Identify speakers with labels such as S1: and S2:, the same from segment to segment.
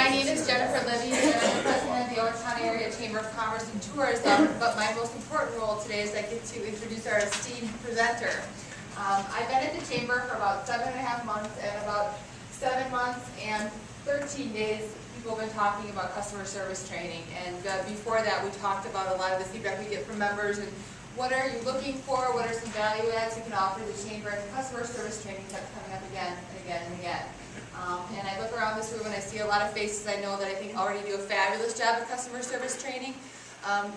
S1: My name is Jennifer Libby, and I'm the president of the Owen County Area Chamber of Commerce and Tourism, but my most important role today is I get to introduce our esteemed presenter. I've been at the Chamber for about 7.5 months, and about 7 months and 13 days people have been talking about customer service training, and before that we talked about a lot of the feedback we get from members and what are you looking for, what are some value adds you can offer the Chamber, and customer service training kept coming up again and again and again. And I look around this room and I see a lot of faces I know that I think already do a fabulous job of customer service training,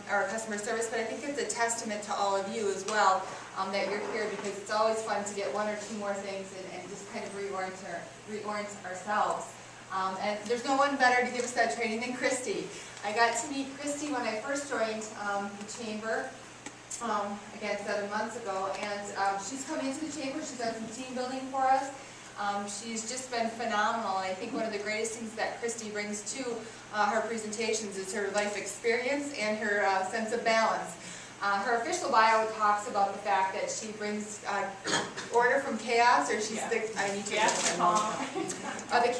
S1: or customer service, but I think it's a testament to all of you as well that you're here, because it's always fun to get one or two more things and just kind of reorient ourselves. And there's no one better to give us that training than Christy. I got to meet Christy when I first joined the Chamber, again 7 months ago, and she's come into the Chamber, she's done some team building for us. She's just been phenomenal, and I think one of the greatest things that Christy brings to her presentations is her life experience and her sense of balance. Her official bio talks about the fact that she brings order from chaos, or she's the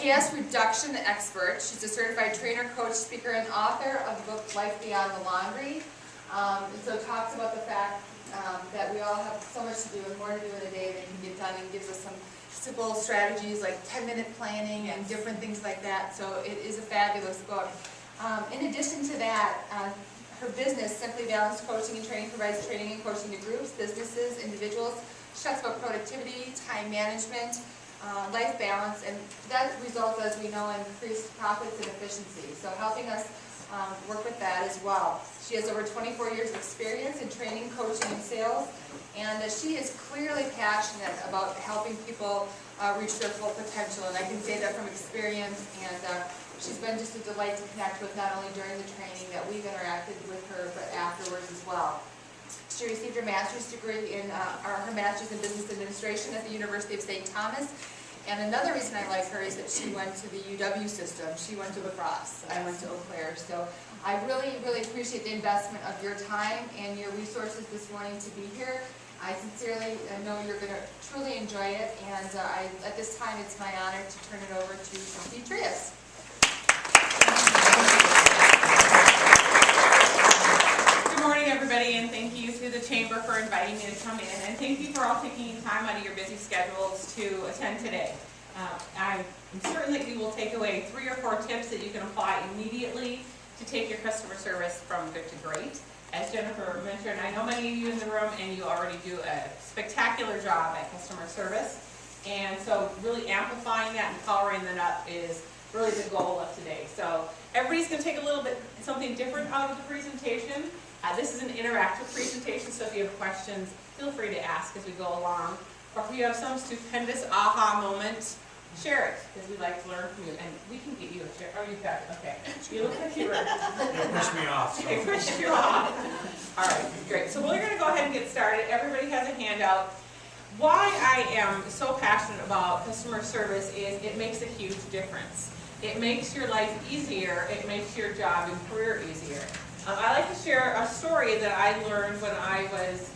S1: chaos reduction expert. She's a certified trainer, coach, speaker, and author of the book Life Beyond the Laundry. And so it talks about the fact that we all have so much to do and more to do in a day than can get done, and gives us some simple strategies like 10-minute planning and different things like that. So it is a fabulous book. In addition to that, her business, Simply Balanced Coaching and Training, provides training and coaching to groups, businesses, individuals. She talks about productivity, time management, life balance, and that results, as we know, in increased profits and efficiency. So helping us work with that as well. She has over 24 years of experience in training, coaching, and sales, and she is clearly passionate about helping people reach their full potential, and I can say that from experience, and she's been just a delight to connect with, not only during the training that we've interacted with her, but afterwards as well. She received her master's degree in, her master's in business administration at the University of St. Thomas. And another reason I like her is that she went to the UW system. She went to La Crosse. I went to Eau Claire. So I really, really appreciate the investment of your time and your resources this morning to be here. I sincerely know you're going to truly enjoy it. And at this time, it's my honor to turn it over to Christy Tryhus.
S2: Good morning, everybody, and thank you to the Chamber for inviting me to come in, and thank you for all taking time out of your busy schedules to attend today. I'm certain that you will take away 3 or 4 tips that you can apply immediately to take your customer service from good to great. As Jennifer mentioned, I know many of you in the room, and you already do a spectacular job at customer service, and so really amplifying that and powering that up is really the goal of today. So everybody's going to take a little bit something different out of the presentation. This is an interactive presentation, so if you have questions, feel free to ask as we go along. Or if you have some stupendous aha moment, share it, because we'd like to learn from you. And we can get you a share. Oh, you've got it. Okay. You look like you were.
S3: Push me off. So.
S2: Okay, push you off. All right, great. So we're going to go ahead and get started. Everybody has a handout. Why I am so passionate about customer service is it makes a huge difference. It makes your life easier. It makes your job and career easier. I like to share a story that I learned when I was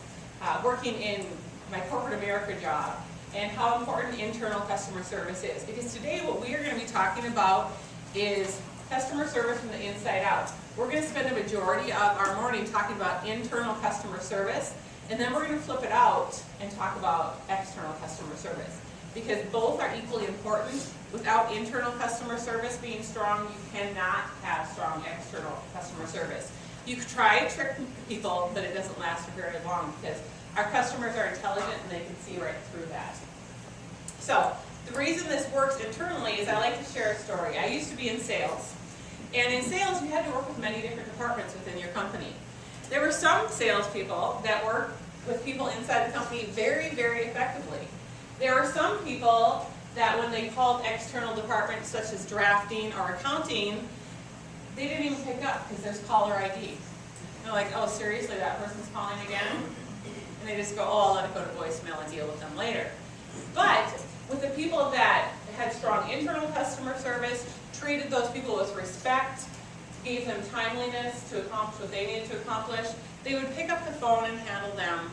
S2: working in my corporate America job, and how important internal customer service is. Because today what we are going to be talking about is customer service from the inside out. We're going to spend a majority of our morning talking about internal customer service, and then we're going to flip it out and talk about external customer service. Because both are equally important. Without internal customer service being strong, you cannot have strong external customer service. You could try to trick people, but it doesn't last very long, because our customers are intelligent and they can see right through that. So the reason this works internally is I like to share a story. I used to be in sales, and in sales you had to work with many different departments within your company. There were some salespeople that worked with people inside the company very, very effectively. There are some people that when they called external departments such as drafting or accounting, they didn't even pick up because there's caller ID. They're like, oh, seriously, that person's calling again? And they just go, oh, I'll let it go to voicemail and deal with them later. But with the people that had strong internal customer service, treated those people with respect, gave them timeliness to accomplish what they needed to accomplish, they would pick up the phone and handle them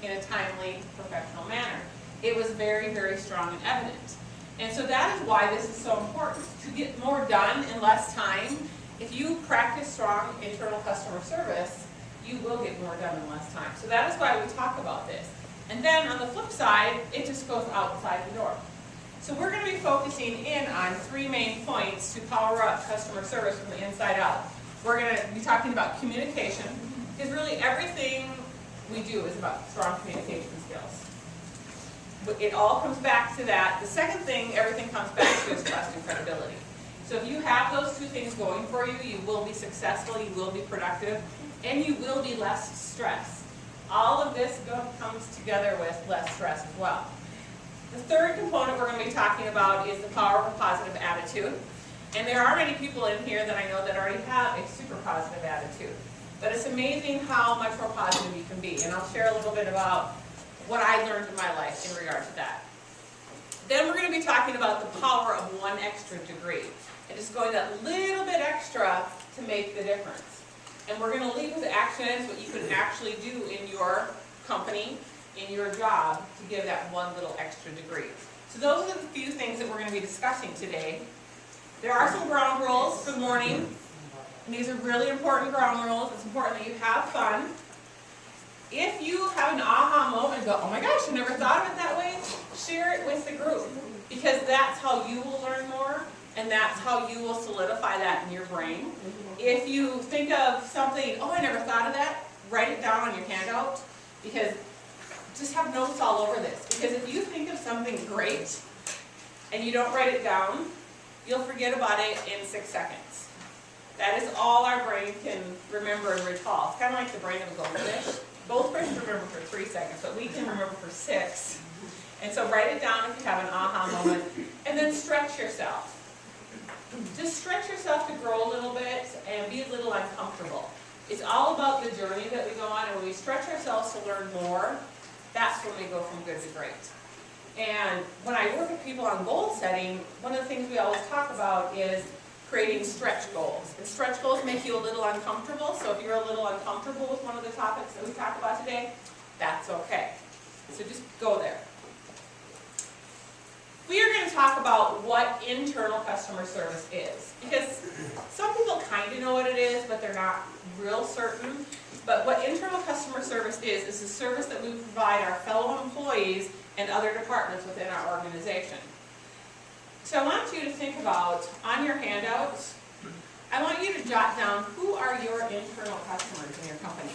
S2: in a timely, professional manner. It was very, very strong and evident. And so that is why this is so important. To get more done in less time, if you practice strong internal customer service, you will get more done in less time. So that is why we talk about this. And then on the flip side, it just goes outside the door. So we're going to be focusing in on 3 main points to power up customer service from the inside out. We're going to be talking about communication, because really everything we do is about strong communication skills. But it all comes back to that. The second thing everything comes back to is trust and credibility. So if you have those 2 things going for you, you will be successful, you will be productive, and you will be less stressed. All of this comes together with less stress as well. The third component we're going to be talking about is the power of a positive attitude. And there are many people in here that I know that already have a super positive attitude. But it's amazing how much more positive you can be. And I'll share a little bit about what I learned in my life in regard to that. Then we're going to be talking about the power of 1 extra degree. And just going that little bit extra to make the difference. And we're going to leave with actions, what you can actually do in your company, in your job, to give that 1 little extra degree. So those are the few things that we're going to be discussing today. There are some ground rules for the morning. And these are really important ground rules. It's important that you have fun. If you have an aha moment and go, oh my gosh, I never thought of it that way, share it with the group. Because that's how you will learn more, and that's how you will solidify that in your brain. If you think of something, oh, I never thought of that, write it down on your handout, because just have notes all over this. Because if you think of something great and you don't write it down, you'll forget about it in 6 seconds. That is all our brain can remember and recall. It's kind of like the brain of a goldfish. Goldfish remember for 3 seconds, but we can remember for 6. And so write it down if you have an aha moment, and then stretch yourself. Just stretch yourself to grow a little bit and be a little uncomfortable. It's all about the journey that we go on, and when we stretch ourselves to learn more, that's when we go from good to great. And when I work with people on goal setting, one of the things we always talk about is creating stretch goals. And stretch goals make you a little uncomfortable, so if you're a little uncomfortable with one of the topics that we talk about today, that's okay. So just go there. We are going to talk about what internal customer service is, because some people kind of know what it is, but they're not real certain. But what internal customer service is a service that we provide our fellow employees and other departments within our organization. So I want you to think about, on your handouts, I want you to jot down who are your internal customers in your company.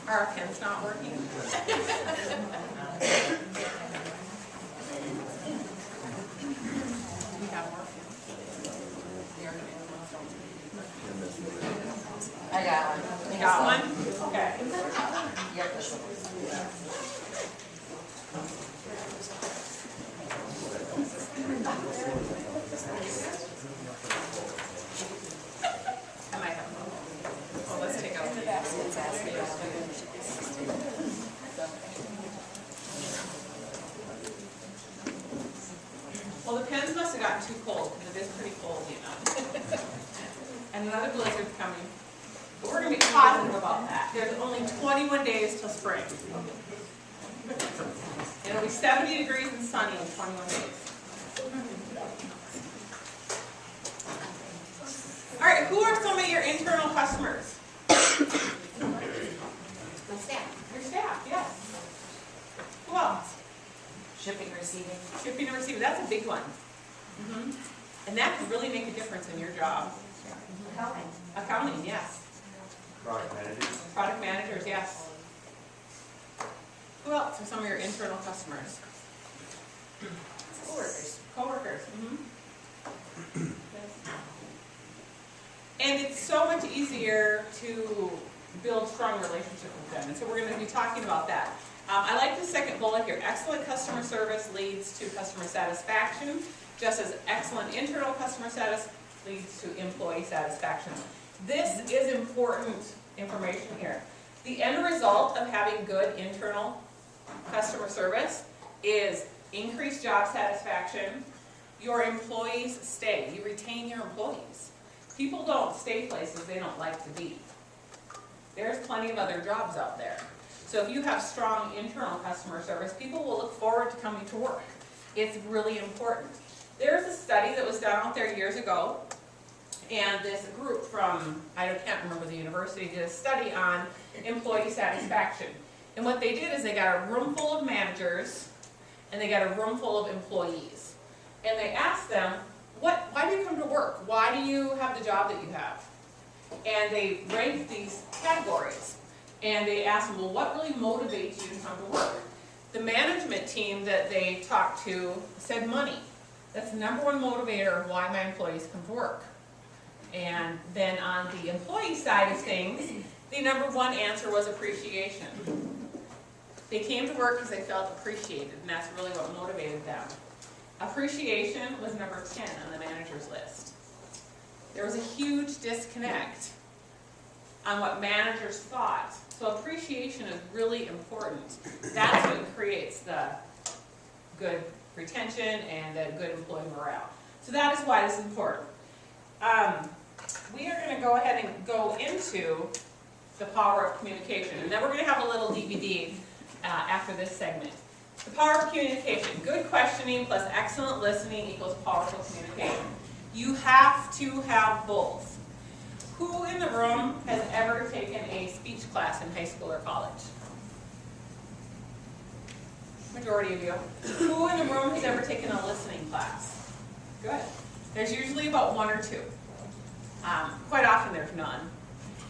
S2: Our pen's not working. We have more pens.
S4: I got one.
S2: You got one? Okay.
S4: Yep, this one.
S2: I might have one. Well, let's take out the baskets. Well, the pens must have gotten too cold, because it is pretty cold, you know. And another blizzard's coming. But we're going to be positive about that. There's only 21 days till spring. And it'll be 70 degrees and sunny in 21 days. All right, who are some of your internal customers?
S4: My staff.
S2: Your staff, yes. Who else?
S4: Shipping, receiving.
S2: Shipping and receiving, that's a big one. And that can really make a difference in your job.
S4: Accounting.
S2: Accounting, yes.
S3: Product managers.
S2: Product managers, yes. Who else are some of your internal customers?
S4: Coworkers.
S2: Coworkers. And it's so much easier to build strong relationships with them. And so we're going to be talking about that. I like the second bullet here. Excellent customer service leads to customer satisfaction, just as excellent internal customer service leads to employee satisfaction. This is important information here. The end result of having good internal customer service is increased job satisfaction. Your employees stay. You retain your employees. People don't stay places they don't like to be. There's plenty of other jobs out there. So if you have strong internal customer service, people will look forward to coming to work. It's really important. There's a study that was done out there years ago, and this group from, I can't remember the university, did a study on employee satisfaction. And what they did is they got a room full of managers, and they got a room full of employees. And they asked them, why do you come to work? Why do you have the job that you have? And they ranked these categories. And they asked them, well, what really motivates you to come to work? The management team that they talked to said money. That's the number one motivator of why my employees come to work. And then on the employee side of things, the number one answer was appreciation. They came to work because they felt appreciated, and that's really what motivated them. Appreciation was number 10 on the manager's list. There was a huge disconnect on what managers thought. So appreciation is really important. That's what creates the good retention and the good employee morale. So that is why this is important. We are going to go ahead and go into the power of communication, and then we're going to have a little DVD after this segment. The power of communication. Good questioning plus excellent listening equals powerful communication. You have to have both. Who in the room has ever taken a speech class in high school or college? Majority of you. Who in the room has ever taken a listening class? Good. There's usually about one or two. Quite often there's none.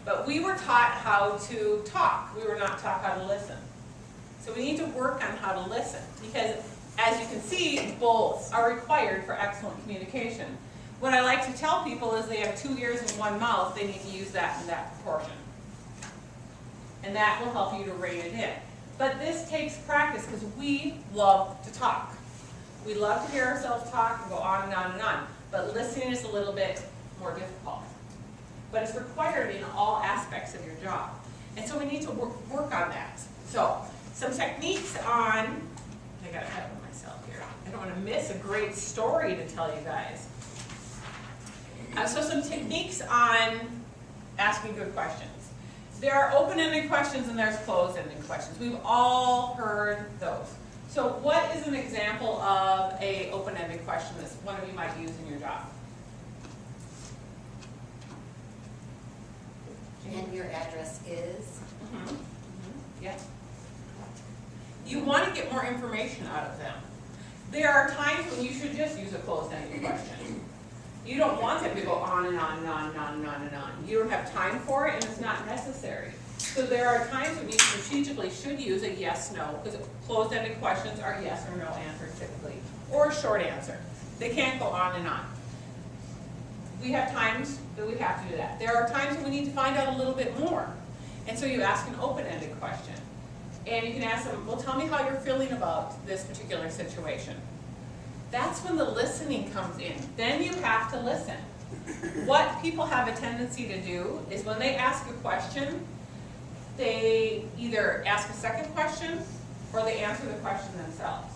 S2: But we were taught how to talk. We were not taught how to listen. So we need to work on how to listen, because as you can see, both are required for excellent communication. What I like to tell people is they have 2 ears and 1 mouth, they need to use that in that proportion. And that will help you to rein it in. But this takes practice, because we love to talk. We love to hear ourselves talk and go on and on and on. But listening is a little bit more difficult. But it's required in all aspects of your job. And so we need to work on that. So, some techniques on, I got ahead of myself here. I don't want to miss a great story to tell you guys. So some techniques on asking good questions. There are open-ended questions and there's closed-ended questions. We've all heard those. So what is an example of an open-ended question that one of you might use in your job?
S4: And your address is?
S2: Yeah. You want to get more information out of them. There are times when you should just use a closed-ended question. You don't want them to go on and on and on and on and on and on. You don't have time for it, and it's not necessary. So there are times when you strategically should use a yes/no, because closed-ended questions are yes or no answers typically, or a short answer. They can't go on and on. We have times that we have to do that. There are times when we need to find out a little bit more. And so you ask an open-ended question. And you can ask them, well, tell me how you're feeling about this particular situation. That's when the listening comes in. Then you have to listen. What people have a tendency to do is when they ask a question, they either ask a second question or they answer the question themselves.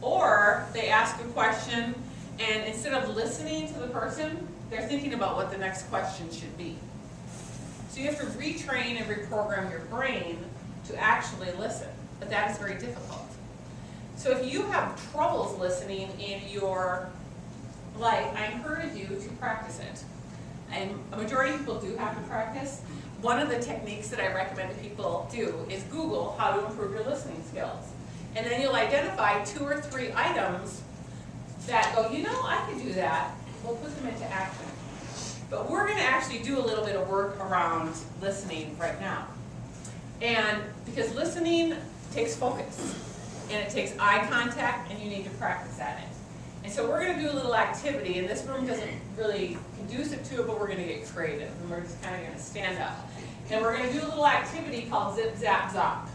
S2: Or they ask a question and instead of listening to the person, they're thinking about what the next question should be. So you have to retrain and reprogram your brain to actually listen, but that is very difficult. So if you have troubles listening in your life, I encourage you to practice it. And a majority of people do have to practice. One of the techniques that I recommend that people do is Google how to improve your listening skills. And then you'll identify 2 or 3 items that go, you know, I could do that. We'll put them into action. But we're going to actually do a little bit of work around listening right now. And because listening takes focus, and it takes eye contact, and you need to practice at it. And so we're going to do a little activity, and this room doesn't really conducive to it, but we're going to get creative, and we're just kind of going to stand up. And we're going to do a little activity called Zip, Zap, Zop.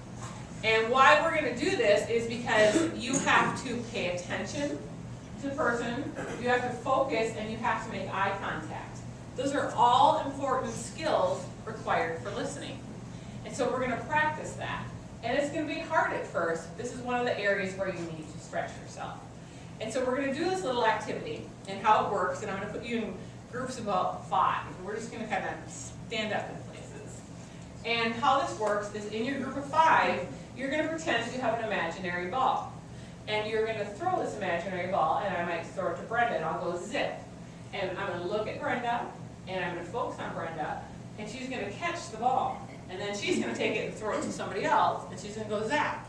S2: And why we're going to do this is because you have to pay attention to the person, you have to focus, and you have to make eye contact. Those are all important skills required for listening. And so we're going to practice that. And it's going to be hard at first. This is one of the areas where you need to stretch yourself. And so we're going to do this little activity and how it works, and I'm going to put you in groups of about 5. We're just going to kind of stand up in places. And how this works is in your group of 5, you're going to pretend you have an imaginary ball. And you're going to throw this imaginary ball, and I might throw it to Brenda, and I'll go zip. And I'm going to look at Brenda, and I'm going to focus on Brenda, and she's going to catch the ball. And then she's going to take it and throw it to somebody else, and she's going to go zap.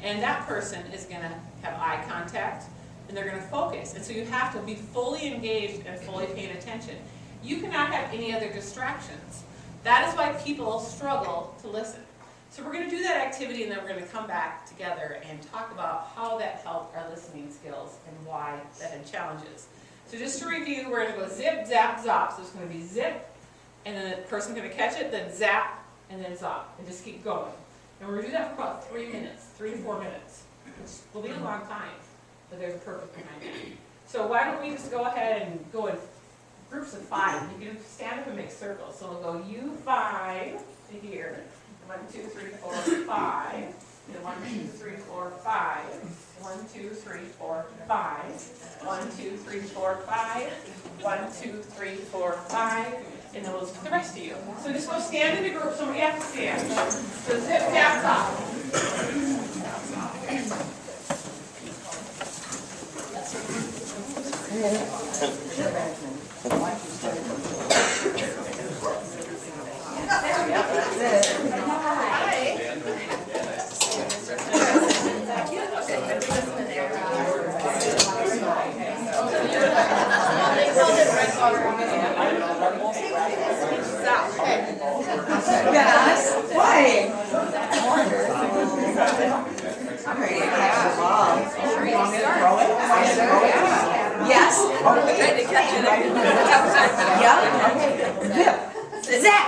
S2: And that person is going to have eye contact, and they're going to focus. And so you have to be fully engaged and fully paying attention. You cannot have any other distractions. That is why people struggle to listen. So we're going to do that activity, and then we're going to come back together and talk about how that helped our listening skills and why that had challenges. So just to review, we're going to go zip, zap, zop. So it's going to be zip, and then the person's going to catch it, then zap, and then zop, and just keep going. And we're going to do that for about 3 minutes, 3 to 4 minutes, which will be a long time, but there's a purpose behind it. So why don't we just go ahead and go in groups of 5. You can stand up and make circles. So we'll go you 5 to here. 1, 2, 3, 4, 5. And 1, 2, 3, 4, 5. 1, 2, 3, 4, 5. 1, 2, 3, 4, 5. 1, 2, 3, 4, 5. And then we'll look at the rest of you. So just go stand in a group. Somebody has to stand. So zip, zap, zop.
S5: Yes. Why? I'm ready to catch the ball. You want me to throw it? Yes. I'm ready to catch it. Yep. Zip. Zap.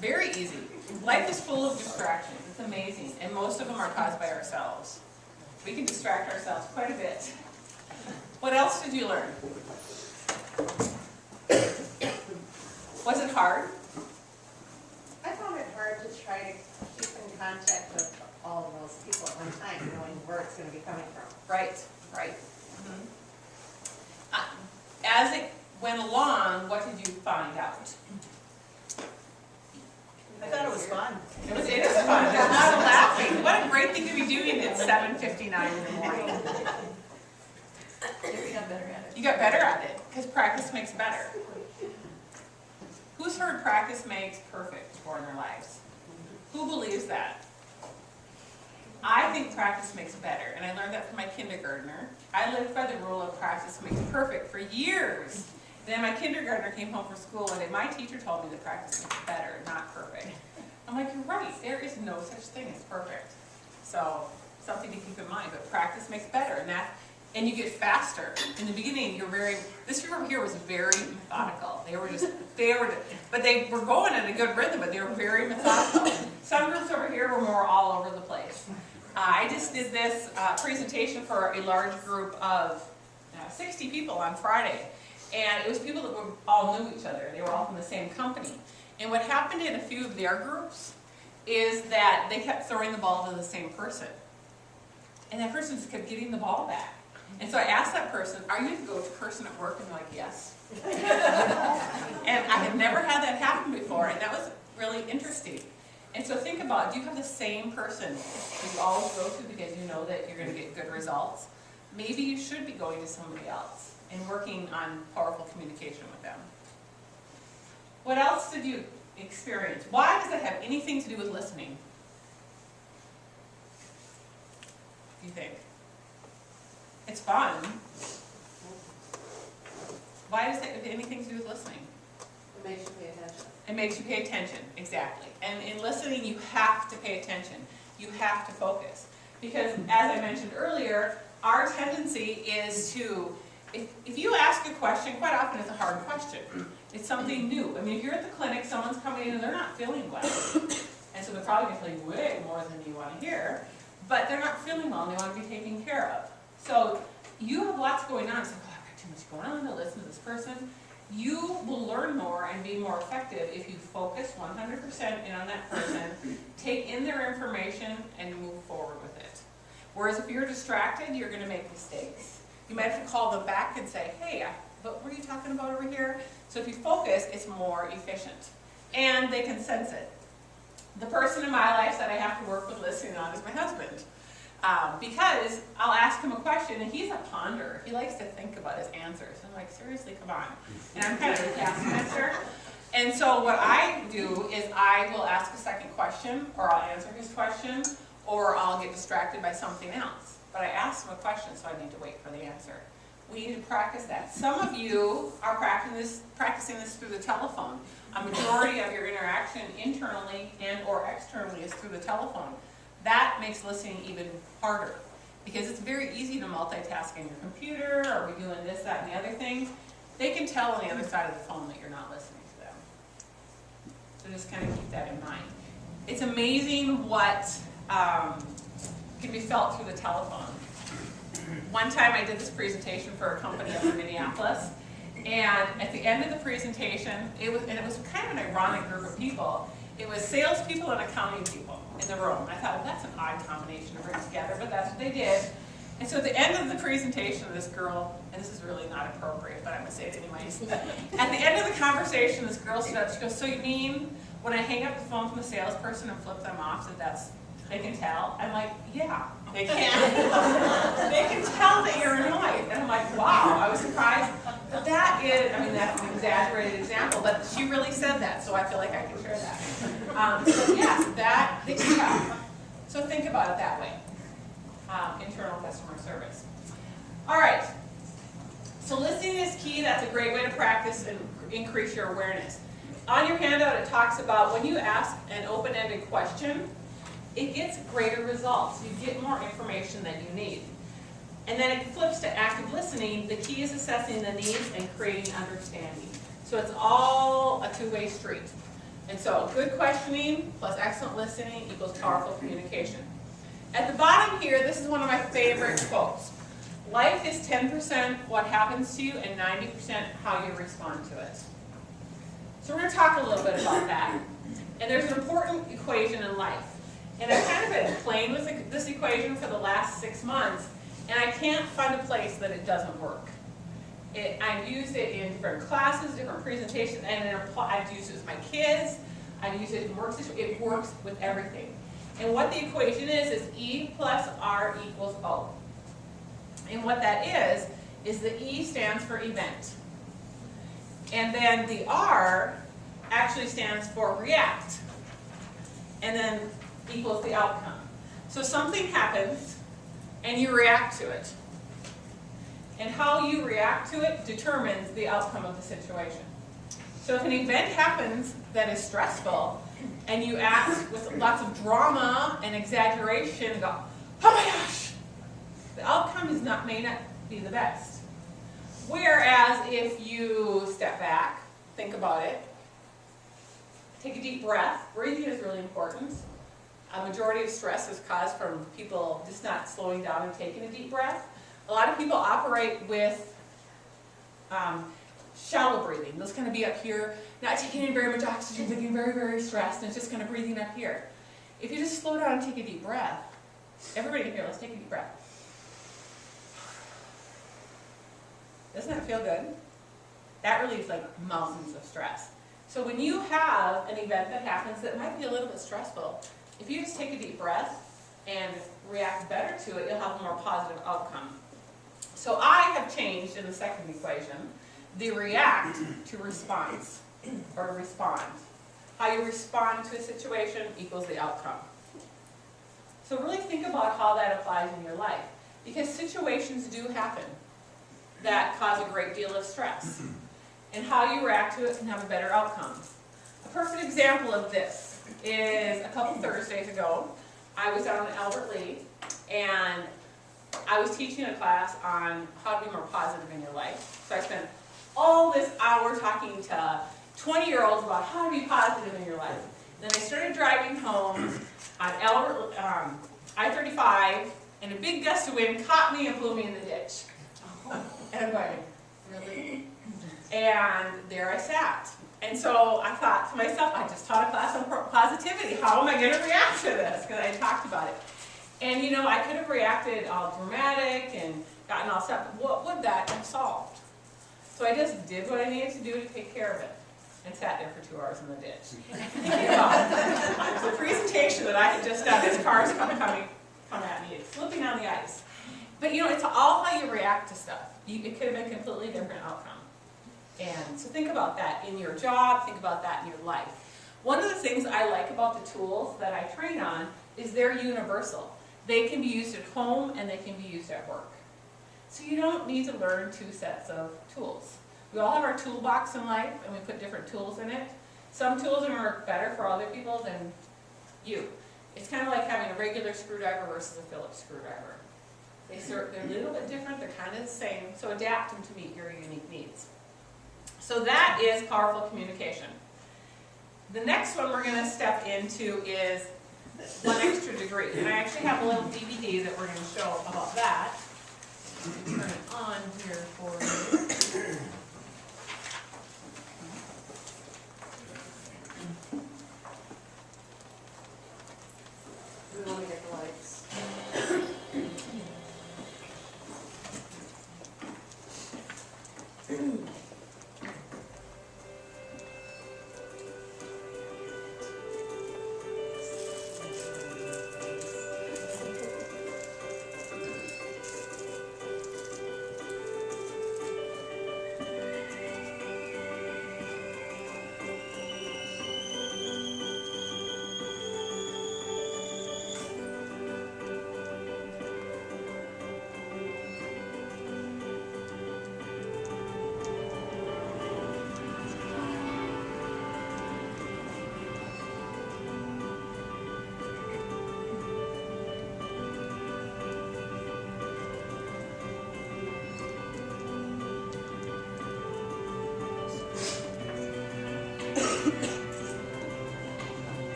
S2: Very easy. Life is full of distractions. It's amazing. And most of them are caused by ourselves. We can distract ourselves quite a bit. What else did you learn? Was it hard?
S4: I found it hard to try to keep in contact with all of those people at one time, knowing where it's gonna be coming from.
S2: Right, right. As it went along, what did you find out?
S5: I thought it was fun.
S2: It is fun. There's a lot of laughing. What a great thing to be doing at 7:59 in the morning.
S1: You got better at it.
S2: You got better at it, because practice makes better. Who's heard practice makes perfect before in their lives? Who believes that? I think practice makes better, and I learned that from my kindergartner. I lived by the rule of practice makes perfect for years. Then my kindergartner came home from school one day. My teacher told me that practice makes better, not perfect. I'm like, you're right. There is no such thing as perfect. So something to keep in mind. But practice makes better, and you get faster. In the beginning, this group over here was very methodical. But they were going at a good rhythm, but they were very methodical. Some groups over here were more all over the place. I just did this presentation for a large group of 60 people on Friday. And it was people that all knew each other. They were all from the same company. And what happened in a few of their groups is that they kept throwing the ball to the same person. And that person just kept getting the ball back. And so I asked that person, are you the go-to person at work? And they're like, yes. And I had never had that happen before, and that was really interesting. And so think about, do you have the same person that you always go to because you know that you're going to get good results? Maybe you should be going to somebody else and working on powerful communication with them. What else did you experience? Why does that have anything to do with listening? Do you think? It's fun. Why does that have anything to do with listening?
S4: It makes you pay attention.
S2: It makes you pay attention, exactly. And in listening, you have to pay attention. You have to focus. Because, as I mentioned earlier, our tendency is to, if you ask a question, quite often it's a hard question. It's something new. I mean, if you're at the clinic, someone's coming in and they're not feeling well. And so they're probably going to tell you way more than you want to hear. But they're not feeling well and they want to be taken care of. So you have lots going on. It's like, oh, I've got too much going on to listen to this person. You will learn more and be more effective if you focus 100% in on that person, take in their information, and move forward with it. Whereas if you're distracted, you're going to make mistakes. You might have to call them back and say, hey, what were you talking about over here? So if you focus, it's more efficient. And they can sense it. The person in my life that I have to work with listening on is my husband. Because I'll ask him a question, and he's a ponderer. He likes to think about his answers. I'm like, seriously, come on. And I'm kind of a taskmaster. And so what I do is I will ask a second question, or I'll answer his question, or I'll get distracted by something else. But I asked him a question, so I need to wait for the answer. We need to practice that. Some of you are practicing this through the telephone. A majority of your interaction internally and or externally is through the telephone. That makes listening even harder because it's very easy to multitask on your computer. Are we doing this, that, and the other thing? They can tell on the other side of the phone that you're not listening to them. So just kind of keep that in mind. It's amazing what can be felt through the telephone. One time I did this presentation for a company up in Minneapolis, and at the end of the presentation, it was kind of an ironic group of people. It was salespeople and accounting people in the room. I thought, well, that's an odd combination to bring together, but that's what they did. And so at the end of the presentation, this girl, and this is really not appropriate, but I'm going to say it anyways. At the end of the conversation, this girl stood up, she goes, so you mean when I hang up the phone from the salesperson and flip them off, they can tell? I'm like, yeah, they can. They can tell that you're annoyed. And I'm like, wow, I was surprised. But that is, I mean, that's an exaggerated example, but she really said that, so I feel like I can share that. So yes, that they can tell. So think about it that way. Internal customer service. All right. So listening is key. That's a great way to practice and increase your awareness. On your handout, it talks about when you ask an open-ended question, it gets greater results. You get more information than you need. And then it flips to active listening. The key is assessing the needs and creating understanding. So it's all a two-way street. And so good questioning plus excellent listening equals powerful communication. At the bottom here, this is one of my favorite quotes. Life is 10% what happens to you and 90% how you respond to it. So we're going to talk a little bit about that. And there's an important equation in life. And I've kind of been playing with this equation for the last 6 months, and I can't find a place that it doesn't work. I've used it in different classes, different presentations, and I've used it with my kids. I've used it in work situations. It works with everything. And what the equation is E plus R equals O. And what that is the E stands for event. And then the R actually stands for react. And then equals the outcome. So something happens and you react to it. And how you react to it determines the outcome of the situation. So if an event happens that is stressful and you act with lots of drama and exaggeration and go, oh my gosh, the outcome may not be the best. Whereas if you step back, think about it, take a deep breath. Breathing is really important. A majority of stress is caused from people just not slowing down and taking a deep breath. A lot of people operate with shallow breathing. Those kind of be up here, not taking in very much oxygen, looking very, very stressed, and it's just kind of breathing up here. If you just slow down and take a deep breath, everybody here, let's take a deep breath. Doesn't that feel good? That relieves like mountains of stress. So when you have an event that happens that might be a little bit stressful, if you just take a deep breath and react better to it, you'll have a more positive outcome. So I have changed in the second equation the react to response, or respond. How you respond to a situation equals the outcome. So really think about how that applies in your life, because situations do happen that cause a great deal of stress. And how you react to it can have a better outcome. A perfect example of this is a couple Thursdays ago, I was down in Albert Lee, and I was teaching a class on how to be more positive in your life. So I spent all this hour talking to 20-year-olds about how to be positive in your life. Then I started driving home on I-35, and a big gust of wind caught me and blew me in the ditch. And I'm going, really? And there I sat. And so I thought to myself, I just taught a class on positivity. How am I going to react to this? Because I had talked about it. And you know, I could have reacted all dramatic and gotten all stuff. What would that have solved? So I just did what I needed to do to take care of it and sat there for 2 hours in the ditch. Thinking about the presentation that I had just done, this car's coming at me, it's slipping on the ice. But you know, it's all how you react to stuff. It could have been a completely different outcome. And so think about that in your job, think about that in your life. One of the things I like about the tools that I train on is they're universal. They can be used at home and they can be used at work. So you don't need to learn 2 sets of tools. We all have our toolbox in life and we put different tools in it. Some tools work better for other people than you. It's kind of like having a regular screwdriver versus a Phillips screwdriver. They're a little bit different, they're kind of the same, so adapt them to meet your unique needs. So that is powerful communication. The next one we're going to step into is 1 extra degree. And I actually have a little DVD that we're going to show about that. Turn it on here for you.
S4: We want to get the lights.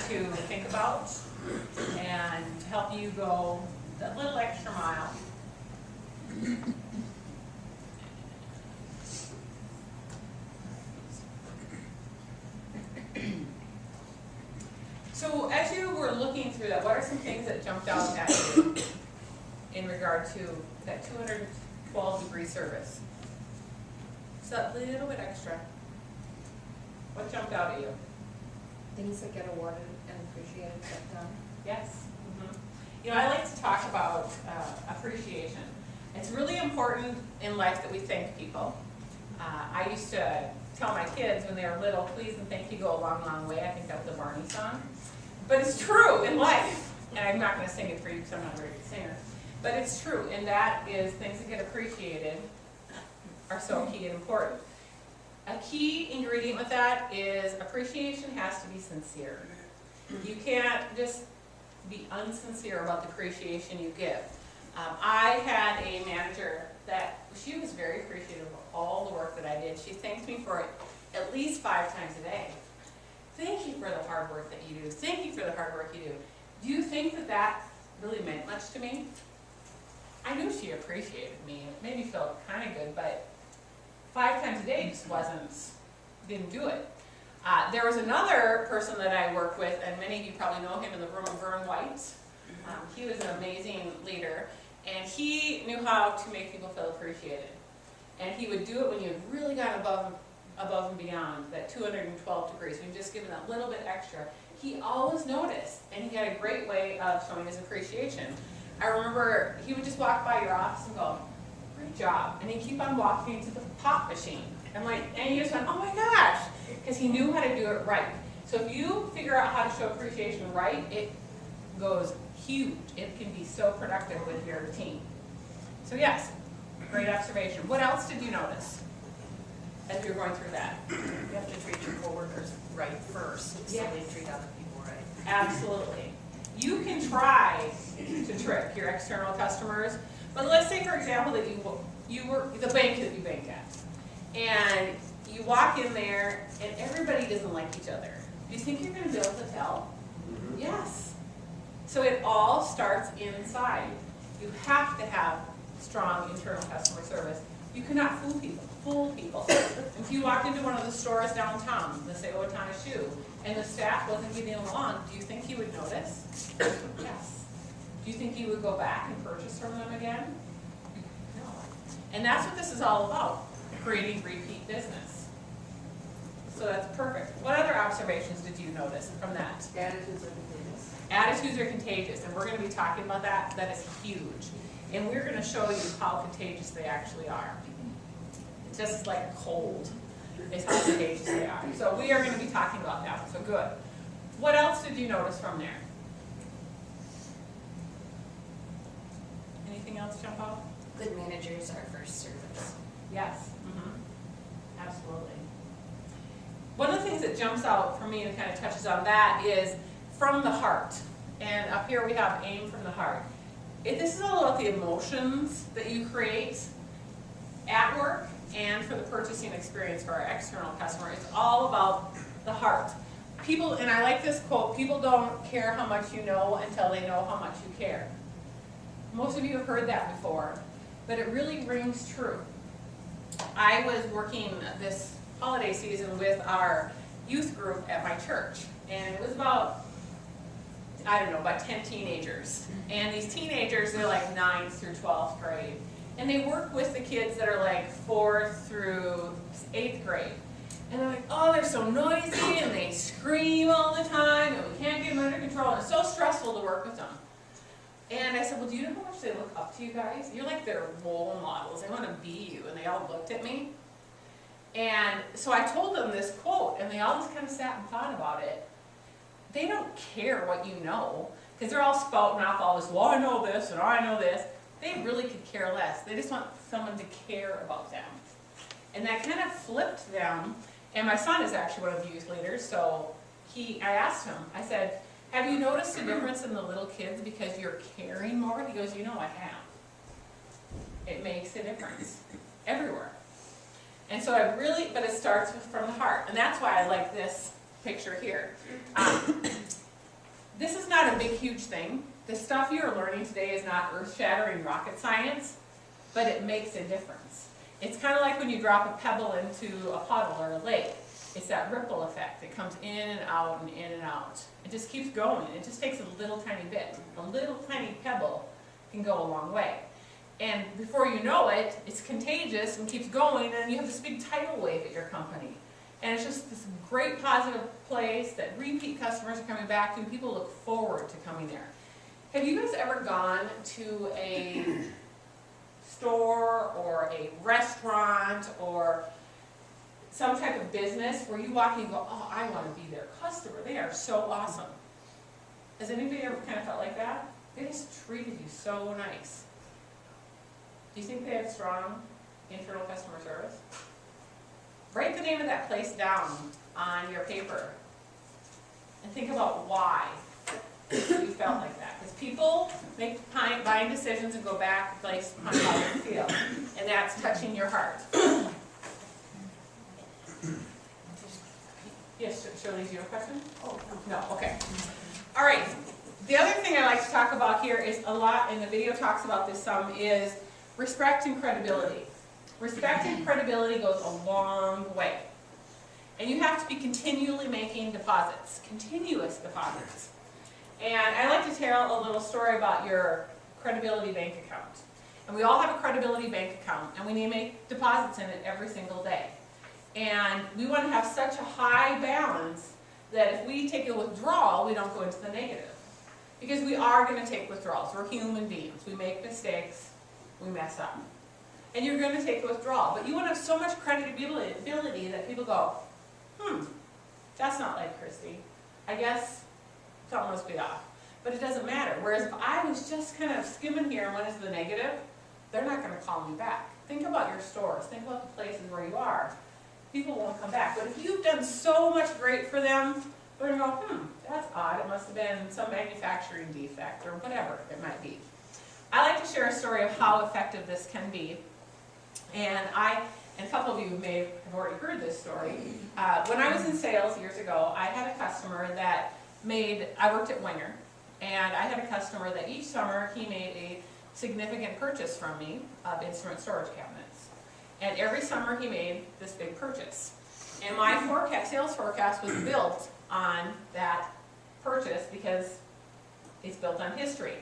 S2: to think about and help you go that little extra mile. So as you were looking through that, what are some things that jumped out at you in regard to that 212-degree service? So that little bit extra. What jumped out at you?
S1: Things that get awarded and appreciated, get done.
S2: Yes. You know, I like to talk about appreciation. It's really important in life that we thank people. I used to tell my kids when they were little, please and thank you go a long, long way. I think that was a Barney song. But it's true in life. And I'm not going to sing it for you because I'm not a very good singer. But it's true, and that is things that get appreciated are so key and important. A key ingredient with that is appreciation has to be sincere. You can't just be unsincere about the appreciation you give. I had a manager that, she was very appreciative of all the work that I did. She thanked me for it at least 5 times a day. Thank you for the hard work that you do. Thank you for the hard work you do. Do you think that that really meant much to me? I knew she appreciated me. It made me feel kind of good, but 5 times a day just didn't do it. There was another person that I worked with, and many of you probably know him in the room, Vern White. He was an amazing leader, and he knew how to make people feel appreciated. And he would do it when you had really gone above and beyond that 212 degrees. We've just given that little bit extra. He always noticed, and he had a great way of showing his appreciation. I remember he would just walk by your office and go, great job. And he'd keep on walking to the pop machine. And you just went, oh my gosh, because he knew how to do it right. So if you figure out how to show appreciation right, it goes huge. It can be so productive with your team. So yes, great observation. What else did you notice as you were going through that?
S5: You have to treat your coworkers right first, so
S2: Yes.
S5: they treat other people right.
S2: Absolutely. You can try to trick your external customers, but let's say, for example, that you were the bank that you bank at, and you walk in there and everybody doesn't like each other. Do you think you're going to be able to tell? Yes. So it all starts inside. You have to have strong internal customer service. You cannot fool people. If you walked into one of the stores downtown, let's say Owatonna Shoe, and the staff wasn't getting along, do you think you would notice? Yes. Do you think you would go back and purchase from them again? No. And that's what this is all about, creating repeat business. So that's perfect. What other observations did you notice from that?
S4: Attitudes are contagious.
S2: Attitudes are contagious, and we're going to be talking about that. That is huge. And we're going to show you how contagious they actually are. It's just like a cold is how contagious they are. So we are going to be talking about that, so good. What else did you notice from there? Anything else jump out?
S5: Good managers are first service.
S2: Yes. Absolutely. One of the things that jumps out for me and kind of touches on that is from the heart. And up here we have aim from the heart. This is all about the emotions that you create at work and for the purchasing experience for our external customer. It's all about the heart. People, and I like this quote, people don't care how much you know until they know how much you care. Most of you have heard that before, but it really rings true. I was working this holiday season with our youth group at my church, and it was about 10 teenagers. And these teenagers, they're like 9th through 12th grade. And they work with the kids that are like 4th through 8th grade. And they're like, oh, they're so noisy, and they scream all the time, and we can't get them under control, and it's so stressful to work with them. And I said, well, do you know how much they look up to you guys? You're like their role models. They want to be you. And they all looked at me. And so I told them this quote, and they all just kind of sat and thought about it. They don't care what you know, because they're all spouting off all this, well, I know this, and I know this. They really could care less. They just want someone to care about them. And that kind of flipped them. And my son is actually one of the youth leaders, so I asked him, I said, have you noticed a difference in the little kids because you're caring more? He goes, you know I have. It makes a difference everywhere. And so but it starts from the heart. And that's why I like this picture here. a big, huge thing. The stuff you're learning today is not earth-shattering rocket science, but it makes a difference. It's kind of like when you drop a pebble into a puddle or a lake. It's that ripple effect. It comes in and out and in and out. It just keeps going. It just takes a little tiny bit. A little tiny pebble can go a long way. And before you know it, it's contagious and keeps going, and you have this big tidal wave at your company. And it's just this great positive place that repeat customers are coming back to, and people look forward to coming there. Have you guys ever gone to a store or a restaurant or some type of business where you walk in and go, oh, I want to be their customer. They are so awesome. Has anybody ever kind of felt like that? They just treated you so nice. Do you think they have strong internal customer service? Write the name of that place down on your paper and think about why you felt like that. Because people make buying decisions and go back based on how they feel. And that's touching your heart. Yes, Shirley, do you have a question?
S4: Oh,
S2: No, okay. All right. The other thing I like to talk about here is a lot, and the video talks about this some, is respect and credibility. Respect and credibility goes a long way. And you have to be continually making deposits, continuous deposits. And I like to tell a little story about your credibility bank account. And we all have a credibility bank account, and we need to make deposits in it every single day. And we want to have such a high balance that if we take a withdrawal, we don't go into the negative. Because we are going to take withdrawals. We're human beings. We make mistakes. We mess up. And you're going to take a withdrawal. But you want to have so much credibility that people go, that's not like Christy. I guess something must be off. But it doesn't matter. Whereas if I was just kind of skimming here and went into the negative, they're not going to call me back. Think about your stores. Think about the places where you are. People won't come back. But if you've done so much great for them, they're going to go, that's odd. It must have been some manufacturing defect or whatever it might be. I like to share a story of how effective this can be. And a couple of you may have already heard this story. When I was in sales years ago, I had a customer that I worked at Winger, and I had a customer that each summer he made a significant purchase from me of instrument storage cabinets. And every summer he made this big purchase. And my sales forecast was built on that purchase because it's built on history.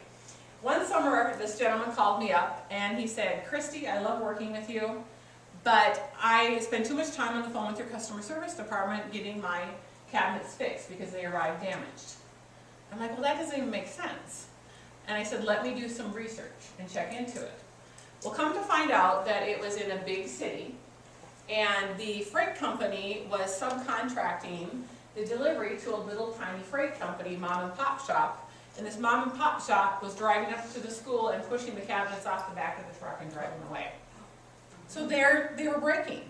S2: One summer, this gentleman called me up and he said, Christy, I love working with you, but I spend too much time on the phone with your customer service department getting my cabinets fixed because they arrived damaged. I'm like, well, that doesn't even make sense. And I said, let me do some research and check into it. Well, come to find out that it was in a big city, and the freight company was subcontracting the delivery to a little tiny freight company, mom and pop shop, and this mom and pop shop was driving up to the school and pushing the cabinets off the back of the truck and driving away. So they were breaking.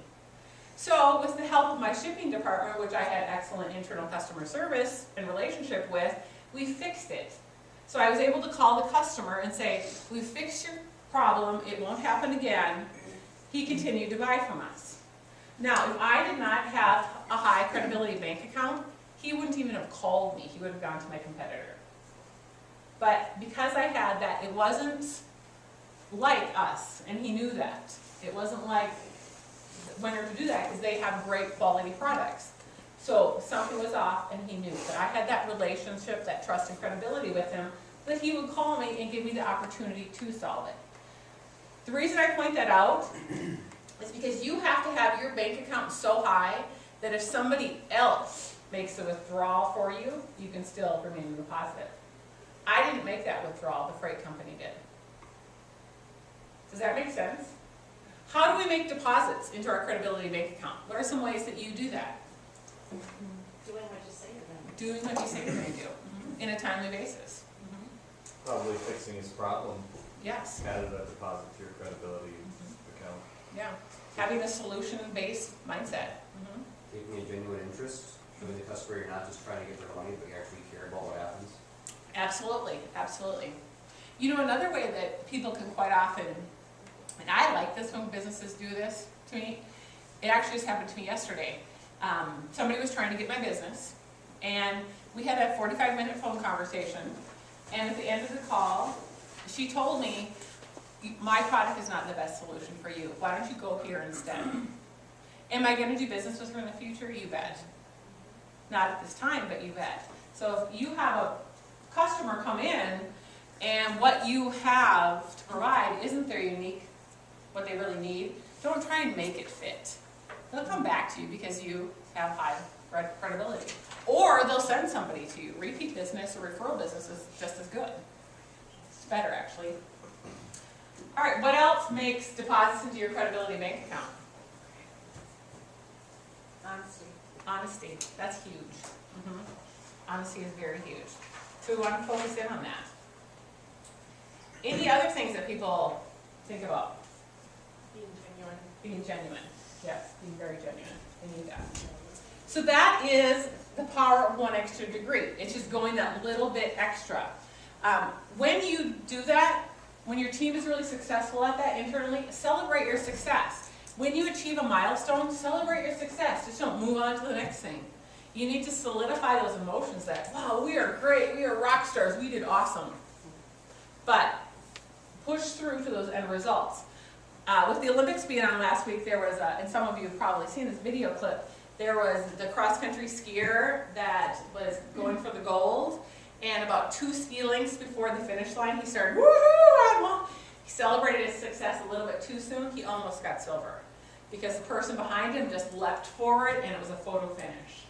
S2: So with the help of my shipping department, which I had excellent internal customer service and relationship with, we fixed it. So I was able to call the customer and say, we fixed your problem, it won't happen again. He continued to buy from us. Now, if I did not have a high credibility bank account, he wouldn't even have called me. He would have gone to my competitor. But because I had that, it wasn't like us, and he knew that. It wasn't like Winter to do that because they have great quality products. So something was off, and he knew that I had that relationship, that trust and credibility with him, that he would call me and give me the opportunity to solve it. The reason I point that out is because you have to have your bank account so high that if somebody else makes a withdrawal for you, you can still remain in the positive. I didn't make that withdrawal, the freight company did. Does that make sense? How do we make deposits into our credibility bank account? What are some ways that you do that?
S4: Doing what you say to them.
S2: Doing what you say you're going to do in a timely basis.
S3: Probably fixing his problem
S2: Yes.
S3: added a deposit to your credibility account.
S2: Yeah. Having a solution-based mindset.
S6: Taking a genuine interest, showing the customer you're not just trying to get their money, but you actually care about what happens.
S2: Absolutely, absolutely. You know, another way that people can quite often, and I like this when businesses do this to me, it actually just happened to me yesterday. Somebody was trying to get my business, and we had a 45-minute phone conversation, And at the end of the call, she told me, my product is not the best solution for you. Why don't you go here instead? Am I going to do business with her in the future? You bet. Not at this time, but you bet. So if you have a customer come in and what you have to provide isn't their unique, what they really need, don't try and make it fit. They'll come back to you because you have high credibility. Or they'll send somebody to you. Repeat business or referral business is just as good. It's better, actually. All right, what else makes deposits into your credibility bank account?
S4: Honesty.
S2: Honesty. That's huge. Honesty is very huge. So we want to focus in on that. Any other things that people think about?
S4: Being genuine.
S2: Being genuine. Yes, being very genuine. They need that. So that is the power of 1 extra degree. It's just going that little bit extra. When you do that, when your team is really successful at that internally, celebrate your success. When you achieve a milestone, celebrate your success. Just don't move on to the next thing. You need to solidify those emotions that, wow, we are great, we are rock stars, we did awesome. But push through to those end results. With the Olympics being on last week, there was, and some of you have probably seen this video clip, there was the cross-country skier that was going for the gold, and about 2 ski lengths before the finish line, he started, woohoo, I won. He celebrated his success a little bit too soon. He almost got silver because the person behind him just leapt forward and it was a photo finish.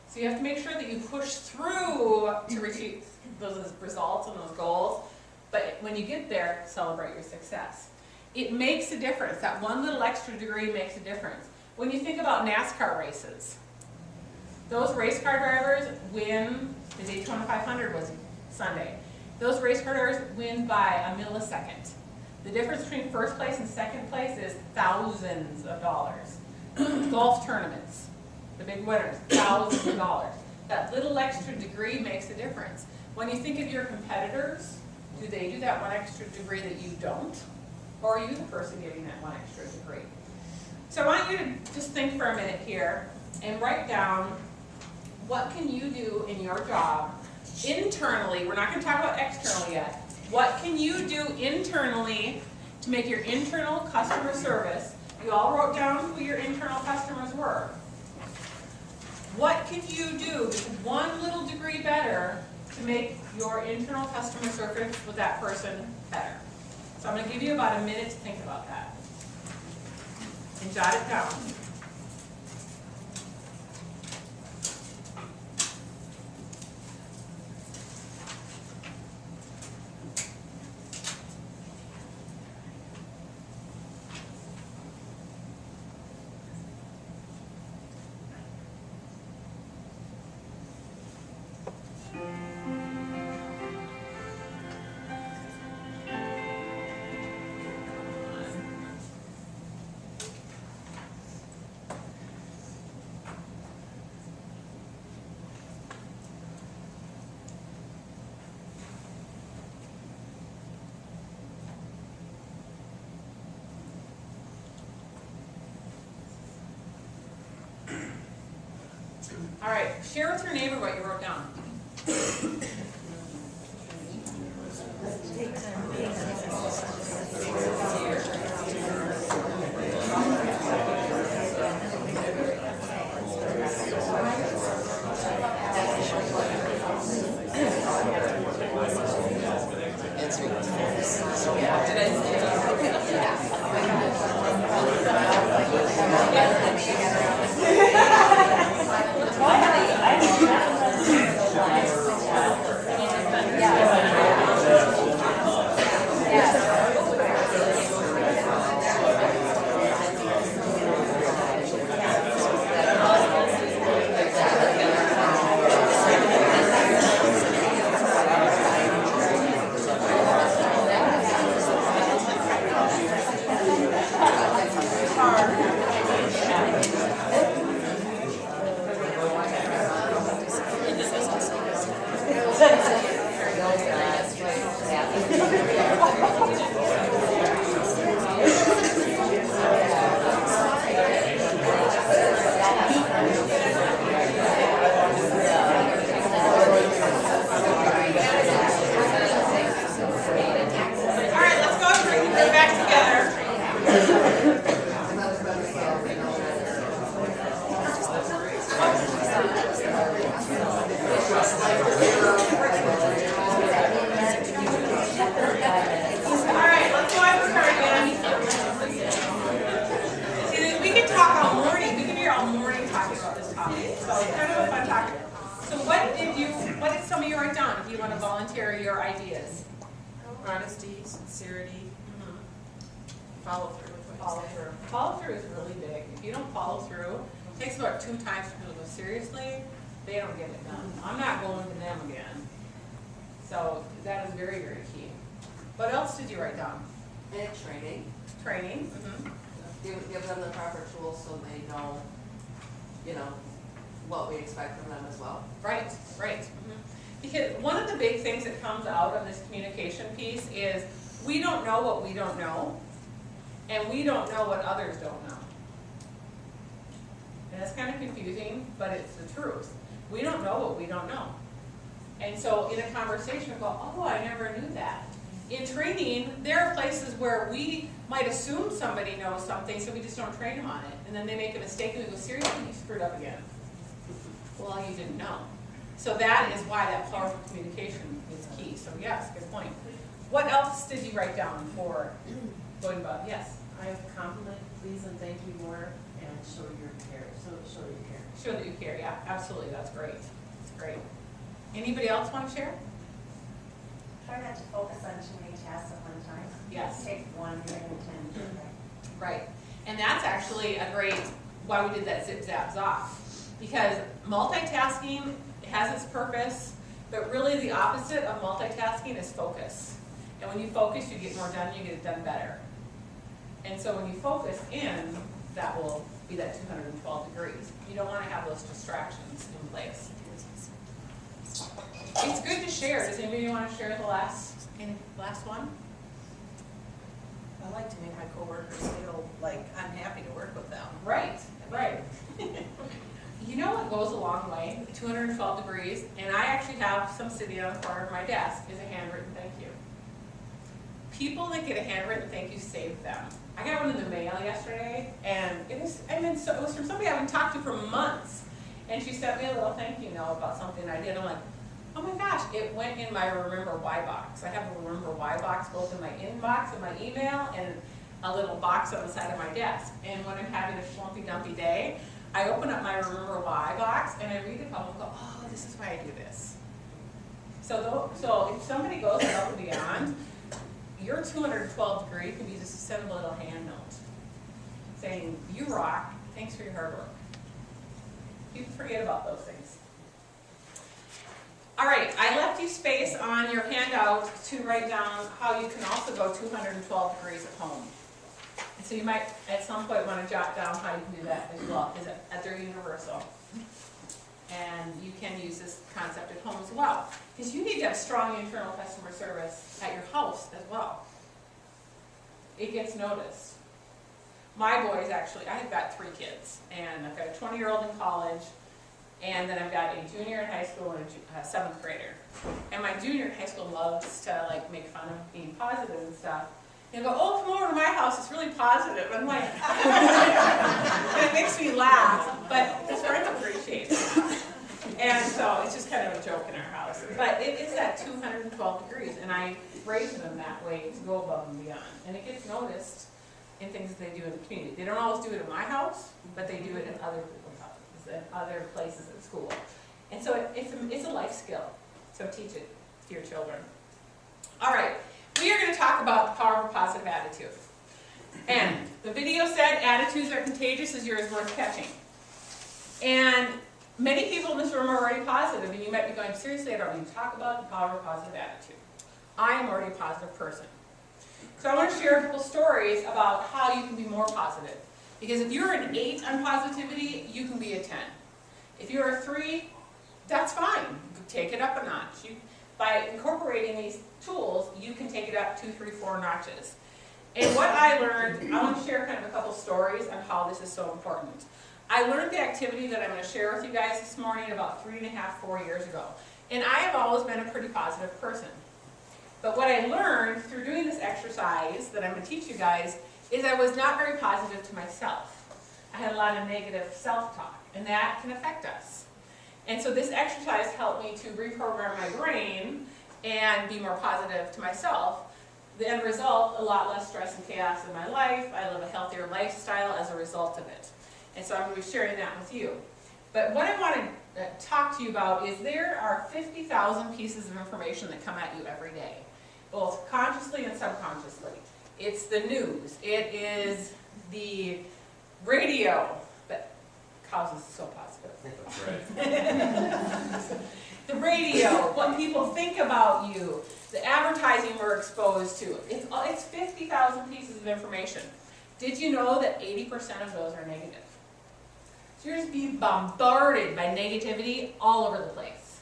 S2: So you have to make sure that you push through to achieve those results and those goals, but when you get there, celebrate your success. It makes a difference. That 1 little extra degree makes a difference. When you think about NASCAR races, those race car drivers win, the Daytona 500 was Sunday. Those race car drivers win by a millisecond. The difference between first place and second place is thousands of dollars. Golf tournaments, the big winners, thousands of dollars. That little extra degree makes a difference. When you think of your competitors, do they do that 1 extra degree that you don't? Or are you the person getting that 1 extra degree? So I want you to just think for a minute here and write down what can you do in your job internally. We're not going to talk about external yet. What can you do internally to make your internal customer service? You all wrote down who your internal customers were. What can you do just 1 little degree better to make your internal customer service with that person better? So I'm going to give you about a minute to think about that. And jot it down. All right, share with your neighbor what you wrote down. write down if you want to volunteer your ideas?
S5: Honesty, sincerity, follow through with what
S2: Follow
S5: you say.
S2: through. Follow through is really big. If you don't follow through, it takes about 2 times for people to go, seriously, they don't get it done. I'm not going to them again. So that is very, very key. What else did you write down?
S7: And training,
S2: Training.
S7: give them the proper tools so they know, you know, what we expect from them as well.
S2: Right, right. Because one of the big things that comes out of this communication piece is we don't know what we don't know, and we don't know what others don't know. And that's kind of confusing, but it's the truth. We don't know what we don't know. And so in a conversation, we go, oh, I never knew that. In training, there are places where we might assume somebody knows something, so we just don't train them on it. And then they make a mistake and we go, seriously, you screwed up again. Well, you didn't know. So that is why that powerful communication is key. So yes, good point. What else did you write down for going above? Yes?
S8: I compliment, please, and thank you more, and show your care, show you care.
S2: Show that you care, yeah, absolutely, that's great. That's great. Anybody else want to share?
S4: Try not to focus on too many tasks at one time.
S2: Yes.
S4: Take one and then 10.
S2: Right. And that's actually a great, why we did that zip zap zop. Because multitasking has its purpose, but really the opposite of multitasking is focus. And when you focus, you get more done, you get it done better. And so when you focus in, that will be that 212 degrees. You don't want to have those distractions in place. It's good to share. Does anybody want to share the last one?
S5: I like to make my coworkers feel like I'm happy to work with them.
S2: Right, right. You know what goes a long way, 212 degrees, and I actually have some sitting on the corner of my desk, is a handwritten thank you. People that get a handwritten thank you save them. I got one in the mail yesterday, and it was from somebody I haven't talked to for months, and she sent me a little thank you note about something I did. I'm like, oh my gosh, it went in my Remember Why box. I have a Remember Why box both in my inbox and my email, and a little box on the side of my desk. And when I'm having a schlumpy dumpy day, I open up my Remember Why box and I read it and go, oh, this is why I do this. So if somebody goes above and beyond, your 212 degree could be just to send them a little hand note saying, you rock, thanks for your hard work. People forget about those things. All right, I left you space on your handout to write down how you can also go 212 degrees at home. And so you might, at some point, want to jot down how you can do that as well, is at their universal. And you can use this concept at home as well. Because you need to have strong internal customer service at your house as well. It gets noticed. My boys actually, I've got 3 kids, and I've got a 20-year-old in college, and then I've got a junior in high school and a 7th grader. And my junior in high school loves to like make fun of being positive and stuff. And go, oh, come over to my house, it's really positive. I'm like, and it makes me laugh, but his friends appreciate it. And so it's just kind of a joke in our house. But it is that 212 degrees, and I raise them that way to go above and beyond. And it gets noticed in things that they do in the community. They don't always do it at my house, but they do it in other people's houses, and other places at school. And so it's a life skill, so teach it to your children. All right. We are going to talk about the power of a positive attitude. And the video said, attitudes are contagious as yours worth catching. And many people in this room are already positive, and you might be going, seriously, I don't need to talk about the power of a positive attitude. I am already a positive person. So I want to share a couple stories about how you can be more positive. Because if you're an 8 on positivity, you can be a 10. If you're a 3, that's fine. Take it up a notch. By incorporating these tools, you can take it up 2, 3, 4 notches. And what I learned, I want to share kind of a couple stories on how this is so important. I learned the activity that I'm going to share with you guys this morning about 3.5, 4 years ago. And I have always been a pretty positive person. But what I learned through doing this exercise that I'm going to teach you guys is I was not very positive to myself. I had a lot of negative self-talk, and that can affect us. And so this exercise helped me to reprogram my brain and be more positive to myself. The end result, a lot less stress and chaos in my life. I live a healthier lifestyle as a result of it. And so I'm going to be sharing that with you. But what I want to talk to you about is there are 50,000 pieces of information that come at you every day, both consciously and subconsciously. It's the news, it is the radio that causes so positive.
S6: That's right.
S2: The radio, what people think about you, the advertising we're exposed to. It's 50,000 pieces of information. Did you know that 80% of those are negative? So you're just being bombarded by negativity all over the place.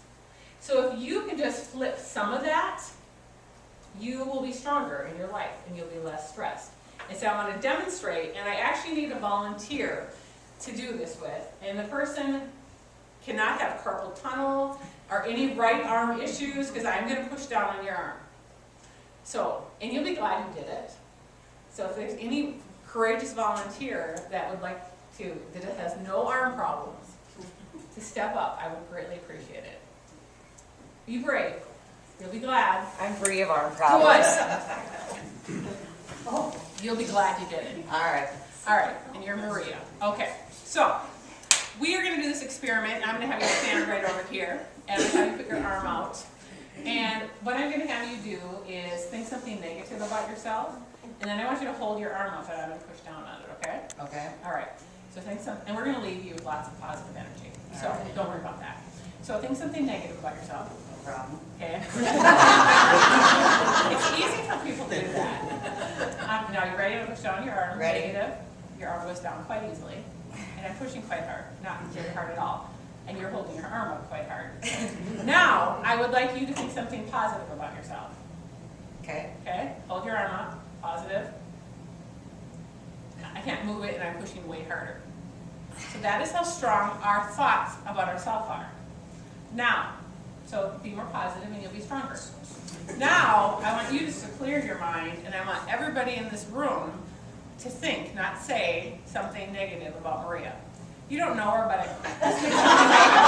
S2: So if you can just flip some of that, you will be stronger in your life and you'll be less stressed. And so I want to demonstrate, and I actually need a volunteer to do this with. And the person cannot have carpal tunnel or any right arm issues because I'm going to push down on your arm. So, and you'll be glad you did it. So if there's any courageous volunteer that would like to, that has no arm problems, to step up, I would greatly appreciate it. Be brave. You'll be glad.
S5: I'm free of arm problems.
S2: Good. You'll be glad you did it.
S5: All right.
S2: All right, and you're Maria. Okay, so we are going to do this experiment. I'm going to have you stand right over here, and I'm going to have you put your arm out. And what I'm going to have you do is think something negative about yourself, and then I want you to hold your arm up, and I'm going to push down on it, okay?
S5: Okay.
S2: All right, so think something, and we're going to leave you with lots of positive energy, so don't worry about that. So think something negative about yourself.
S5: No problem.
S2: Okay. It's easy for people to do that. Now, you ready to push down your arm?
S5: Ready.
S2: Negative. Your arm goes down quite easily. And I'm pushing quite hard, not very hard at all. And you're holding your arm up quite hard. Now, I would like you to think something positive about yourself.
S5: Okay.
S2: Okay? Hold your arm up. Positive. I can't move it, and I'm pushing way harder. So that is how strong our thoughts about ourselves are. Now, so be more positive and you'll be stronger. Now, I want you just to clear your mind, and I want everybody in this room to think, not say, something negative about Maria. You don't know her, but just think something negative.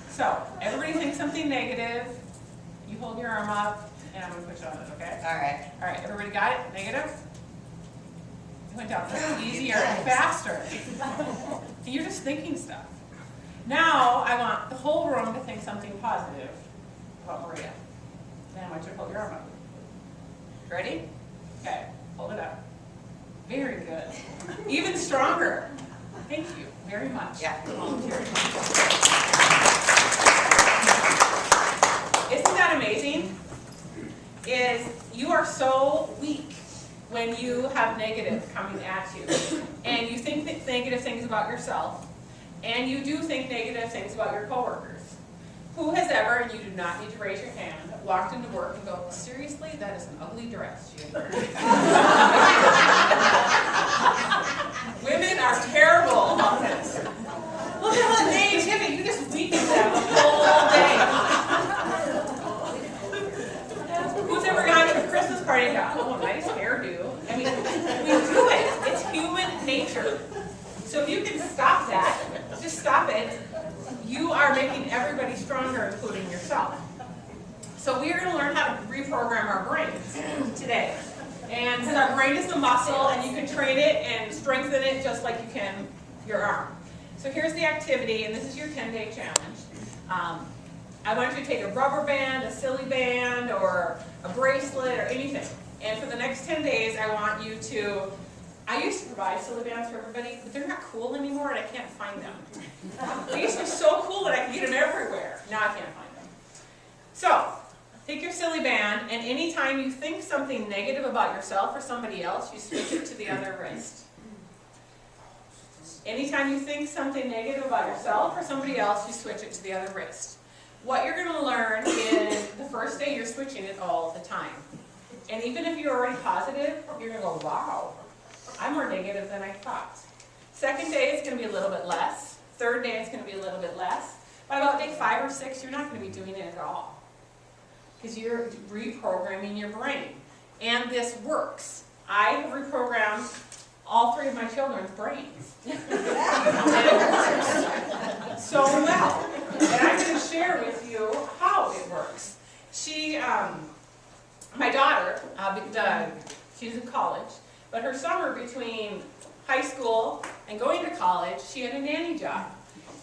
S2: So, everybody think something negative. You hold your arm up, and I'm going to push on it, okay?
S5: All right.
S2: All right, everybody got it? Negative? It went down easier and faster. And you're just thinking stuff. Now, I want the whole room to think something positive about Maria. Then I want you to hold your arm up. Ready? Okay, hold it up. Very good. Even stronger. Thank you very much.
S5: Yeah.
S2: For volunteering. Isn't that amazing? You are so weak when you have negative coming at you. And you think negative things about yourself. And you do think negative things about your coworkers. Who has ever, and you do not need to raise your hand, walked into work and go, seriously, that is an ugly dress she wears. Women are terrible about this. Look at all the negativity, you just weaken them the whole day. Who's ever gone to a Christmas party and gone, oh, nice hairdo? I mean, we do it. It's human nature. So if you can stop that, just stop it, you are making everybody stronger, including yourself. So we are going to learn how to reprogram our brains today. And because our brain is a muscle, and you can train it and strengthen it just like you can your arm. So here's the activity, and this is your 10-day challenge. I want you to take a rubber band, a silly band, or a bracelet, or anything. And for the next 10 days, I want you to, I used to provide silly bands for everybody, but they're not cool anymore, and I can't find them. They used to be so cool that I could get them everywhere. Now I can't find them. So, take your silly band, and anytime you think something negative about yourself or somebody else, you switch it to the other wrist. Anytime you think something negative about yourself or somebody else, you switch it to the other wrist. What you're going to learn is the first day you're switching it all the time. And even if you're already positive, you're going to go, wow, I'm more negative than I thought. Second day it's going to be a little bit less. Third day it's going to be a little bit less. By about day 5 or 6, you're not going to be doing it at all. Because you're reprogramming your brain. And this works. I have reprogrammed all 3 of my children's brains. And it works so well. And I'm going to share with you how it works. My daughter, she's in college, but her summer between high school and going to college, she had a nanny job.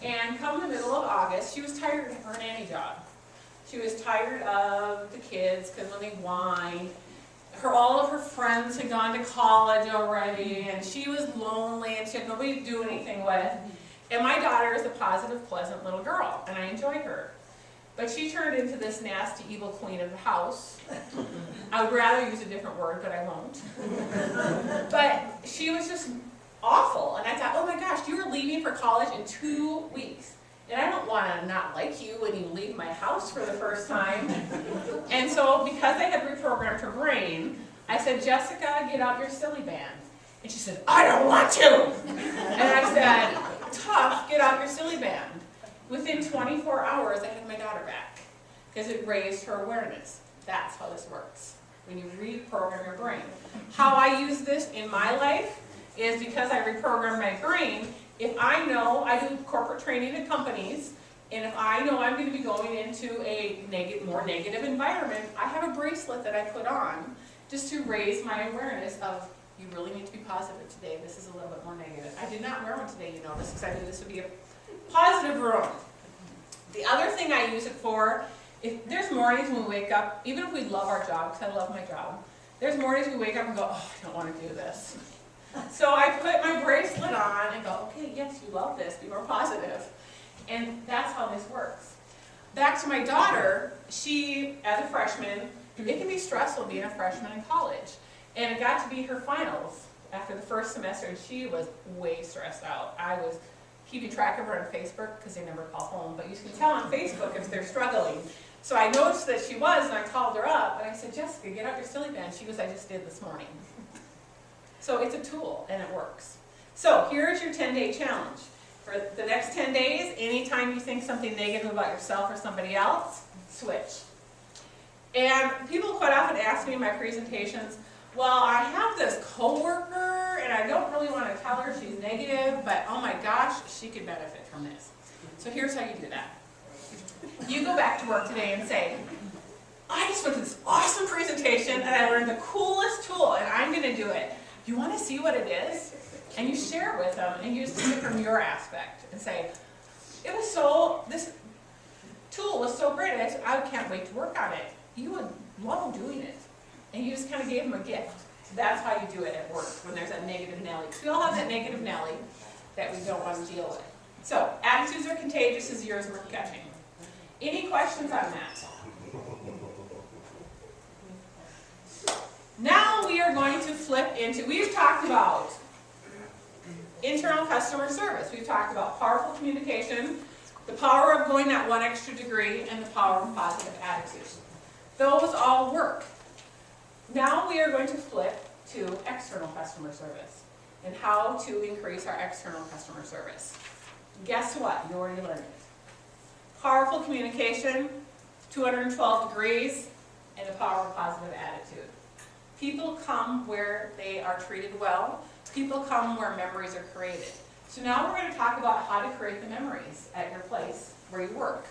S2: And come the middle of August, she was tired of her nanny job. She was tired of the kids, because when they whined, all of her friends had gone to college already, and she was lonely, and she had nobody to do anything with. And my daughter is a positive, pleasant little girl, and I enjoy her. But she turned into this nasty, evil queen of the house. I would rather use a different word, but I won't. But she was just awful, and I thought, oh my gosh, you are leaving for college in 2 weeks. And I don't want to not like you when you leave my house for the first time. And so, because I had reprogrammed her brain, I said, Jessica, get out your silly band. And she said, I don't want to. And I said, tough, get out your silly band. Within 24 hours, I had my daughter back, because it raised her awareness. That's how this works, when you reprogram your brain. How I use this in my life is because I reprogram my brain. If I know, I do corporate training at companies, and if I know I'm going to be going into a more negative environment, I have a bracelet that I put on just to raise my awareness of, you really need to be positive today. This is a little bit more negative. I did not wear one today, you notice, because I knew this would be a positive room. The other thing I use it for, if there's mornings when we wake up, even if we love our job, because I love my job, there's mornings we wake up and go, oh, I don't want to do this. So I put my bracelet on and go, okay, yes, you love this, be more positive. And that's how this works. Back to my daughter, she, as a freshman, it can be stressful being a freshman in college. And it got to be her finals after the first semester, and she was way stressed out. I was keeping track of her on Facebook, because they never call home, but you can tell on Facebook if they're struggling. So I noticed that she was, and I called her up, and I said, Jessica, get out your silly band. She goes, I just did this morning. So it's a tool, and it works. So here's your 10-day challenge. For the next 10 days, anytime you think something negative about yourself or somebody else, switch. And people quite often ask me in my presentations, well, I have this coworker, and I don't really want to tell her she's negative, but oh my gosh, she could benefit from this. So here's how you do that. You go back to work today and say, I just went to this awesome presentation, and I learned the coolest tool, and I'm going to do it. You want to see what it is? And you share it with them, and you just take it from your aspect and say, this tool was so great, I said, I can't wait to work on it. You would love doing it. And you just kind of gave them a gift. So that's how you do it at work, when there's that negative Nelly. We all have that negative Nelly that we don't want to deal with. So, attitudes are contagious is yours worth catching. Any questions on that? Now we are going to flip into, we've talked about internal customer service. We've talked about powerful communication, the power of going that one extra degree, and the power of positive attitude. Those all work. Now we are going to flip to external customer service and how to increase our external customer service. Guess what? You already learned it. Powerful communication, 212 degrees, and the power of positive attitude. People come where they are treated well. People come where memories are created. So now we're going to talk about how to create the memories at your place where you work.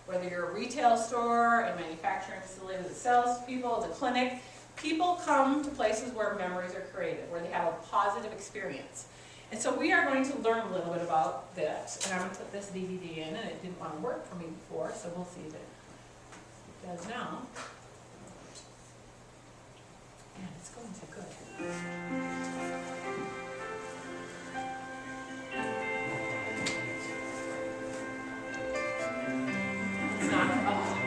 S2: Whether you're a retail store, a manufacturing facility that sells people, the clinic, people come to places where memories are created, where they have a positive experience. And so we are going to learn a little bit about this. And I'm going to put this DVD in, and it didn't want to work for me before, so we'll see if it does now. Man, it's going so good. It's not, oh.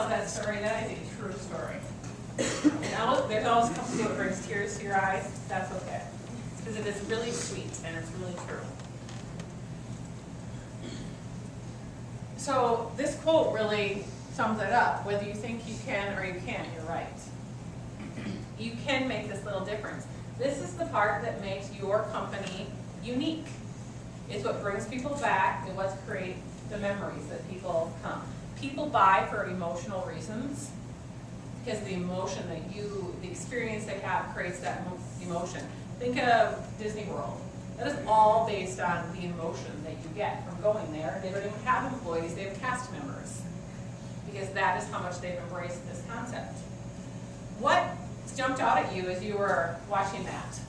S2: tell that story, that is a true story. And there's always something that brings tears to your eyes, that's okay. Because it is really sweet and it's really true. So this quote really sums it up. Whether you think you can or you can't, you're right. You can make this little difference. This is the part that makes your company unique. It's what brings people back and what creates the memories that people come. People buy for emotional reasons because the emotion that the experience they have creates that emotion. Think of Disney World. That is all based on the emotion that you get from going there. They don't even have employees, they have cast members. Because that is how much they've embraced this concept. What jumped out at you as you were watching that?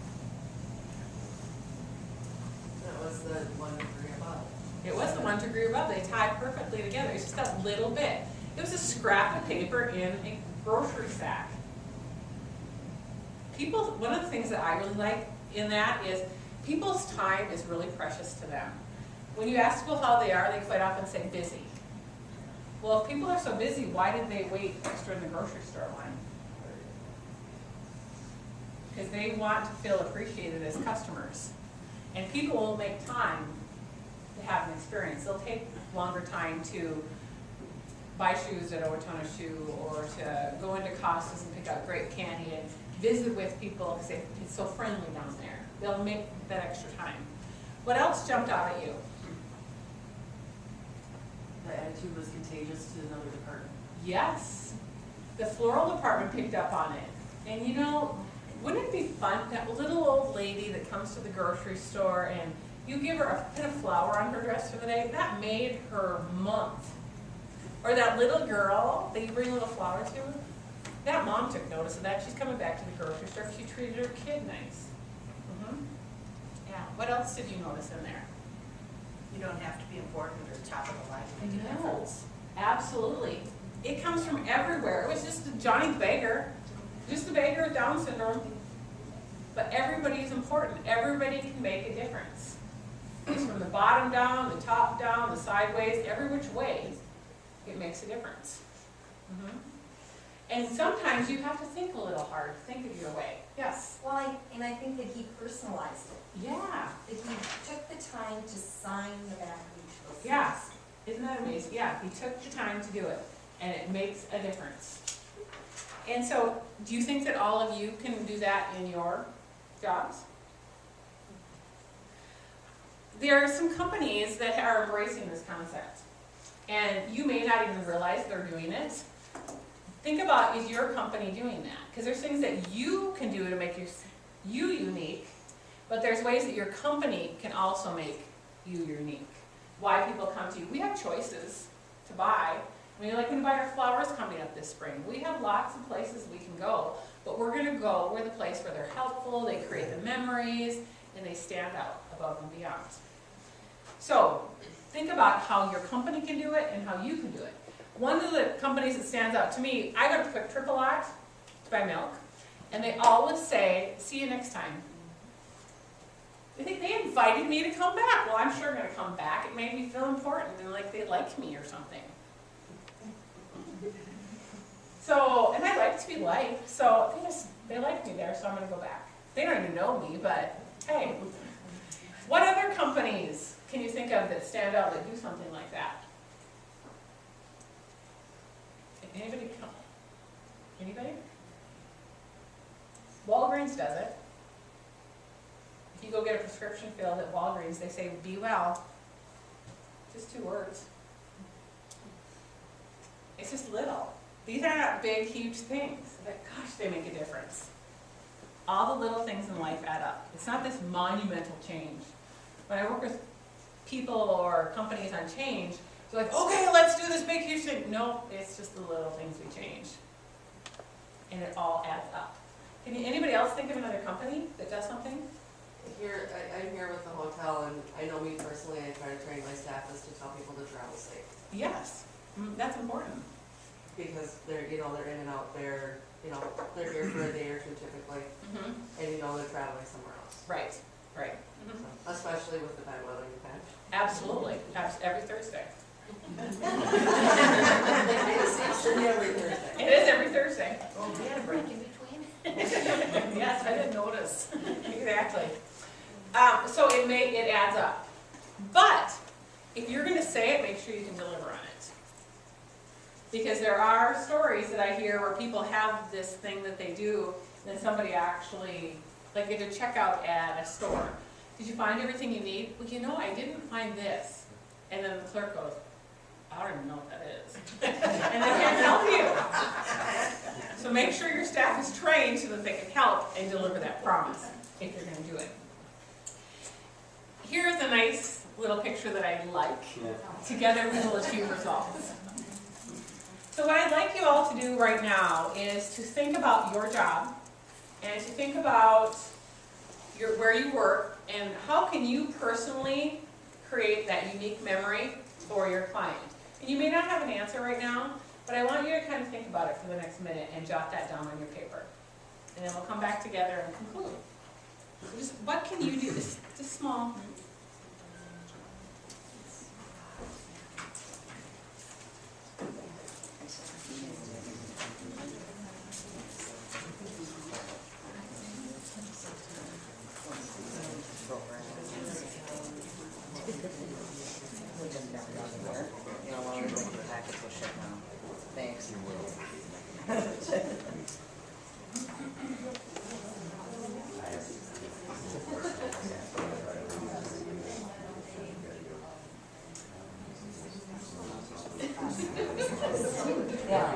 S7: That was the 1 degree above.
S2: It was the 1 degree above. They tied perfectly together. It's just that little bit. It was a scrap of paper in a grocery sack. One of the things that I really like in that is people's time is really precious to them. When you ask people how they are, they quite often say busy. Well, if people are so busy, why did they wait extra in the grocery store line? Because they want to feel appreciated as customers. And people will make time to have an experience. They'll take longer time to buy shoes at Owatonna Shoe or to go into Costas and pick out great candy and visit with people because it's so friendly down there. They'll make that extra time. What else jumped out at you?
S8: The attitude was contagious to another department.
S2: Yes. The floral department picked up on it. And you know, wouldn't it be fun, that little old lady that comes to the grocery store and you give her a pin of flour on her dress for the day, that made her month. Or that little girl that you bring a little flour to, that mom took notice of that. She's coming back to the grocery store because she treated her kid nice. Yeah. What else did you notice in there?
S4: You don't have to be important or top of the line to make a
S2: No,
S4: difference.
S2: absolutely. It comes from everywhere. It was just Johnny the Baker, just the baker with Down syndrome. But everybody is important. Everybody can make a difference. It's from the bottom down, the top down, the sideways, every which way, it makes a difference. And sometimes you have to think a little hard, think of your way. Yes?
S9: Well, I think that he personalized it,
S2: Yeah.
S9: that he took the time to sign the back of each of those.
S2: Yeah. Isn't that amazing? Yeah, he took the time to do it, and it makes a difference. And so, do you think that all of you can do that in your jobs? There are some companies that are embracing this concept, and you may not even realize they're doing it. Think about, is your company doing that? Because there's things that you can do to make you unique, but there's ways that your company can also make you unique. Why people come to you. We have choices to buy. I mean, like when we buy our flowers coming up this spring, we have lots of places we can go, but we're going to go where the place where they're helpful, they create the memories, and they stand out above and beyond. So, think about how your company can do it and how you can do it. One of the companies that stands out to me, I go to Quick Trip a lot to buy milk, and they always say, see you next time. I think they invited me to come back. Well, I'm sure I'm going to come back. It made me feel important and like they like me or something. So, and I like to be liked, so they like me there, so I'm going to go back. They don't even know me, but hey. What other companies can you think of that stand out that do something like that? Anybody come? Anybody? Walgreens does it. If you go get a prescription filled at Walgreens, they say, be well. Just 2 words. It's just little. These are not big, huge things. But gosh, they make a difference. All the little things in life add up. It's not this monumental change. When I work with people or companies on change, they're like, okay, let's do this big, huge thing. No, it's just the little things we change. And it all adds up. Can anybody else think of another company that does something?
S7: Here, I'm here with the hotel, and I know me personally, I try to train my staff is to tell people to travel safe.
S2: Yes, that's important.
S7: Because they're, they're in and out, they're here for a day or 2 typically, and they're traveling somewhere else.
S2: Right, right.
S7: So, especially with the bad weather we've had.
S2: Absolutely, every Thursday.
S7: Every Thursday.
S2: It is every Thursday.
S9: Oh, we had a break in between?
S2: Yes, I didn't notice. Exactly. So it adds up. But if you're going to say it, make sure you can deliver on it. Because there are stories that I hear where people have this thing that they do, and then somebody actually, like at a checkout at a store, did you find everything you need? Well, you know, I didn't find this. And then the clerk goes, I don't even know what that is. And they can't help you. So make sure your staff is trained so that they can help and deliver that promise if you're going to do it. Here's a nice little picture that I like. Together we will achieve results. So what I'd like you all to do right now is to think about your job and to think about where you work and how can you personally create that unique memory for your client. And you may not have an answer right now, but I want you to kind of think about it for the next minute and jot that down on your paper. And then we'll come back together and conclude. So just what can you do? Just small.
S5: Thanks. Yeah.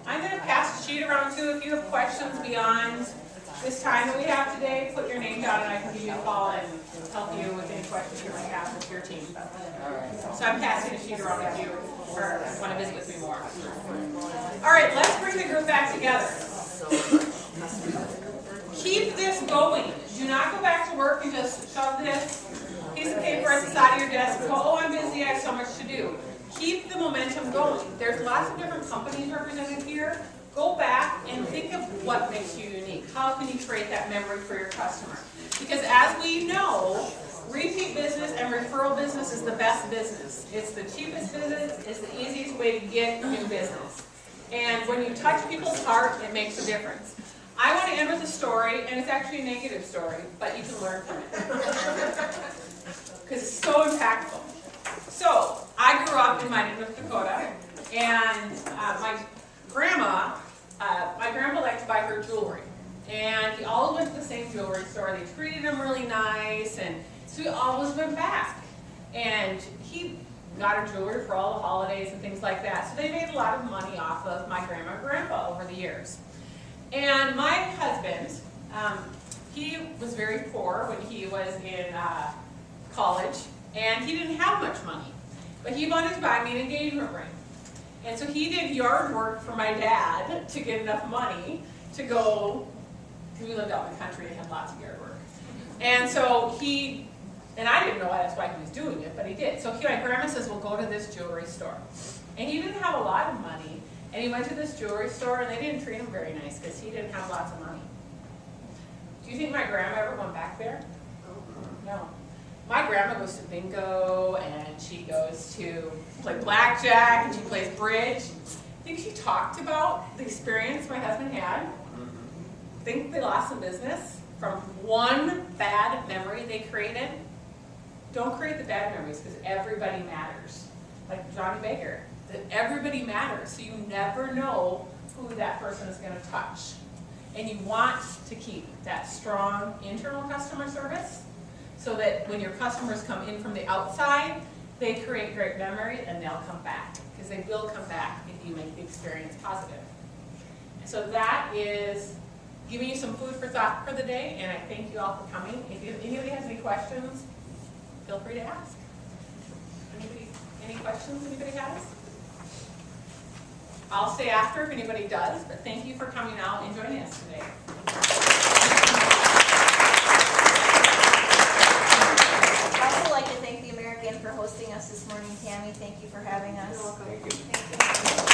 S2: I'm going to pass the sheet around too. If you have questions beyond this time that we have today, put your name down and I can give you a call and help you with any questions you might have with your team. So I'm passing the sheet around if you want to visit with me more. All right, let's bring the group back together. Keep this going. Do not go back to work and just shove this piece of paper at the side of your desk and go, oh, I'm busy, I have so much to do. Keep the momentum going. There's lots of different companies represented here. Go back and think of what makes you unique. How can you create that memory for your customer? Because as we know, repeat business and referral business is the best business. It's the cheapest business, it's the easiest way to get new business. And when you touch people's heart, it makes a difference. I want to end with a story, and it's actually a negative story, but you can learn from it. Because it's so impactful. So, I grew up in Minot, North Dakota, and my grandma liked to buy her jewelry. And we all went to the same jewelry store. They treated him really nice, and so we always went back. And he got her jewelry for all the holidays and things like that. So they made a lot of money off of my grandma and grandpa over the years. And my husband, he was very poor when he was in college, and he didn't have much money. But he wanted to buy me an engagement ring. And so he did yard work for my dad to get enough money to go, we lived out in the country and had lots of yard work. And so and I didn't know that's why he was doing it, but he did. So my grandma says, well, go to this jewelry store. And he didn't have a lot of money, and he went to this jewelry store, and they didn't treat him very nice because he didn't have lots of money. Do you think my grandma ever went back there? No. My grandma goes to bingo, and she goes to play blackjack, and she plays bridge. Think she talked about the experience my husband had? Think they lost some business from one bad memory they created? Don't create the bad memories, because everybody matters. Like Johnny Baker, that everybody matters, so you never know who that person is going to touch. And you want to keep that strong internal customer service, so that when your customers come in from the outside, they create great memory and they'll come back, because they will come back if you make the experience positive. And so that is giving you some food for thought for the day, and I thank you all for coming. If anybody has any questions, feel free to ask. Any questions anybody has? I'll stay after if anybody does, but thank you for coming out and joining us today.
S10: I'd also like to thank the American for hosting us this morning. Tammy, thank you for having us.
S7: You're welcome.
S6: Thank you.
S10: Thank you.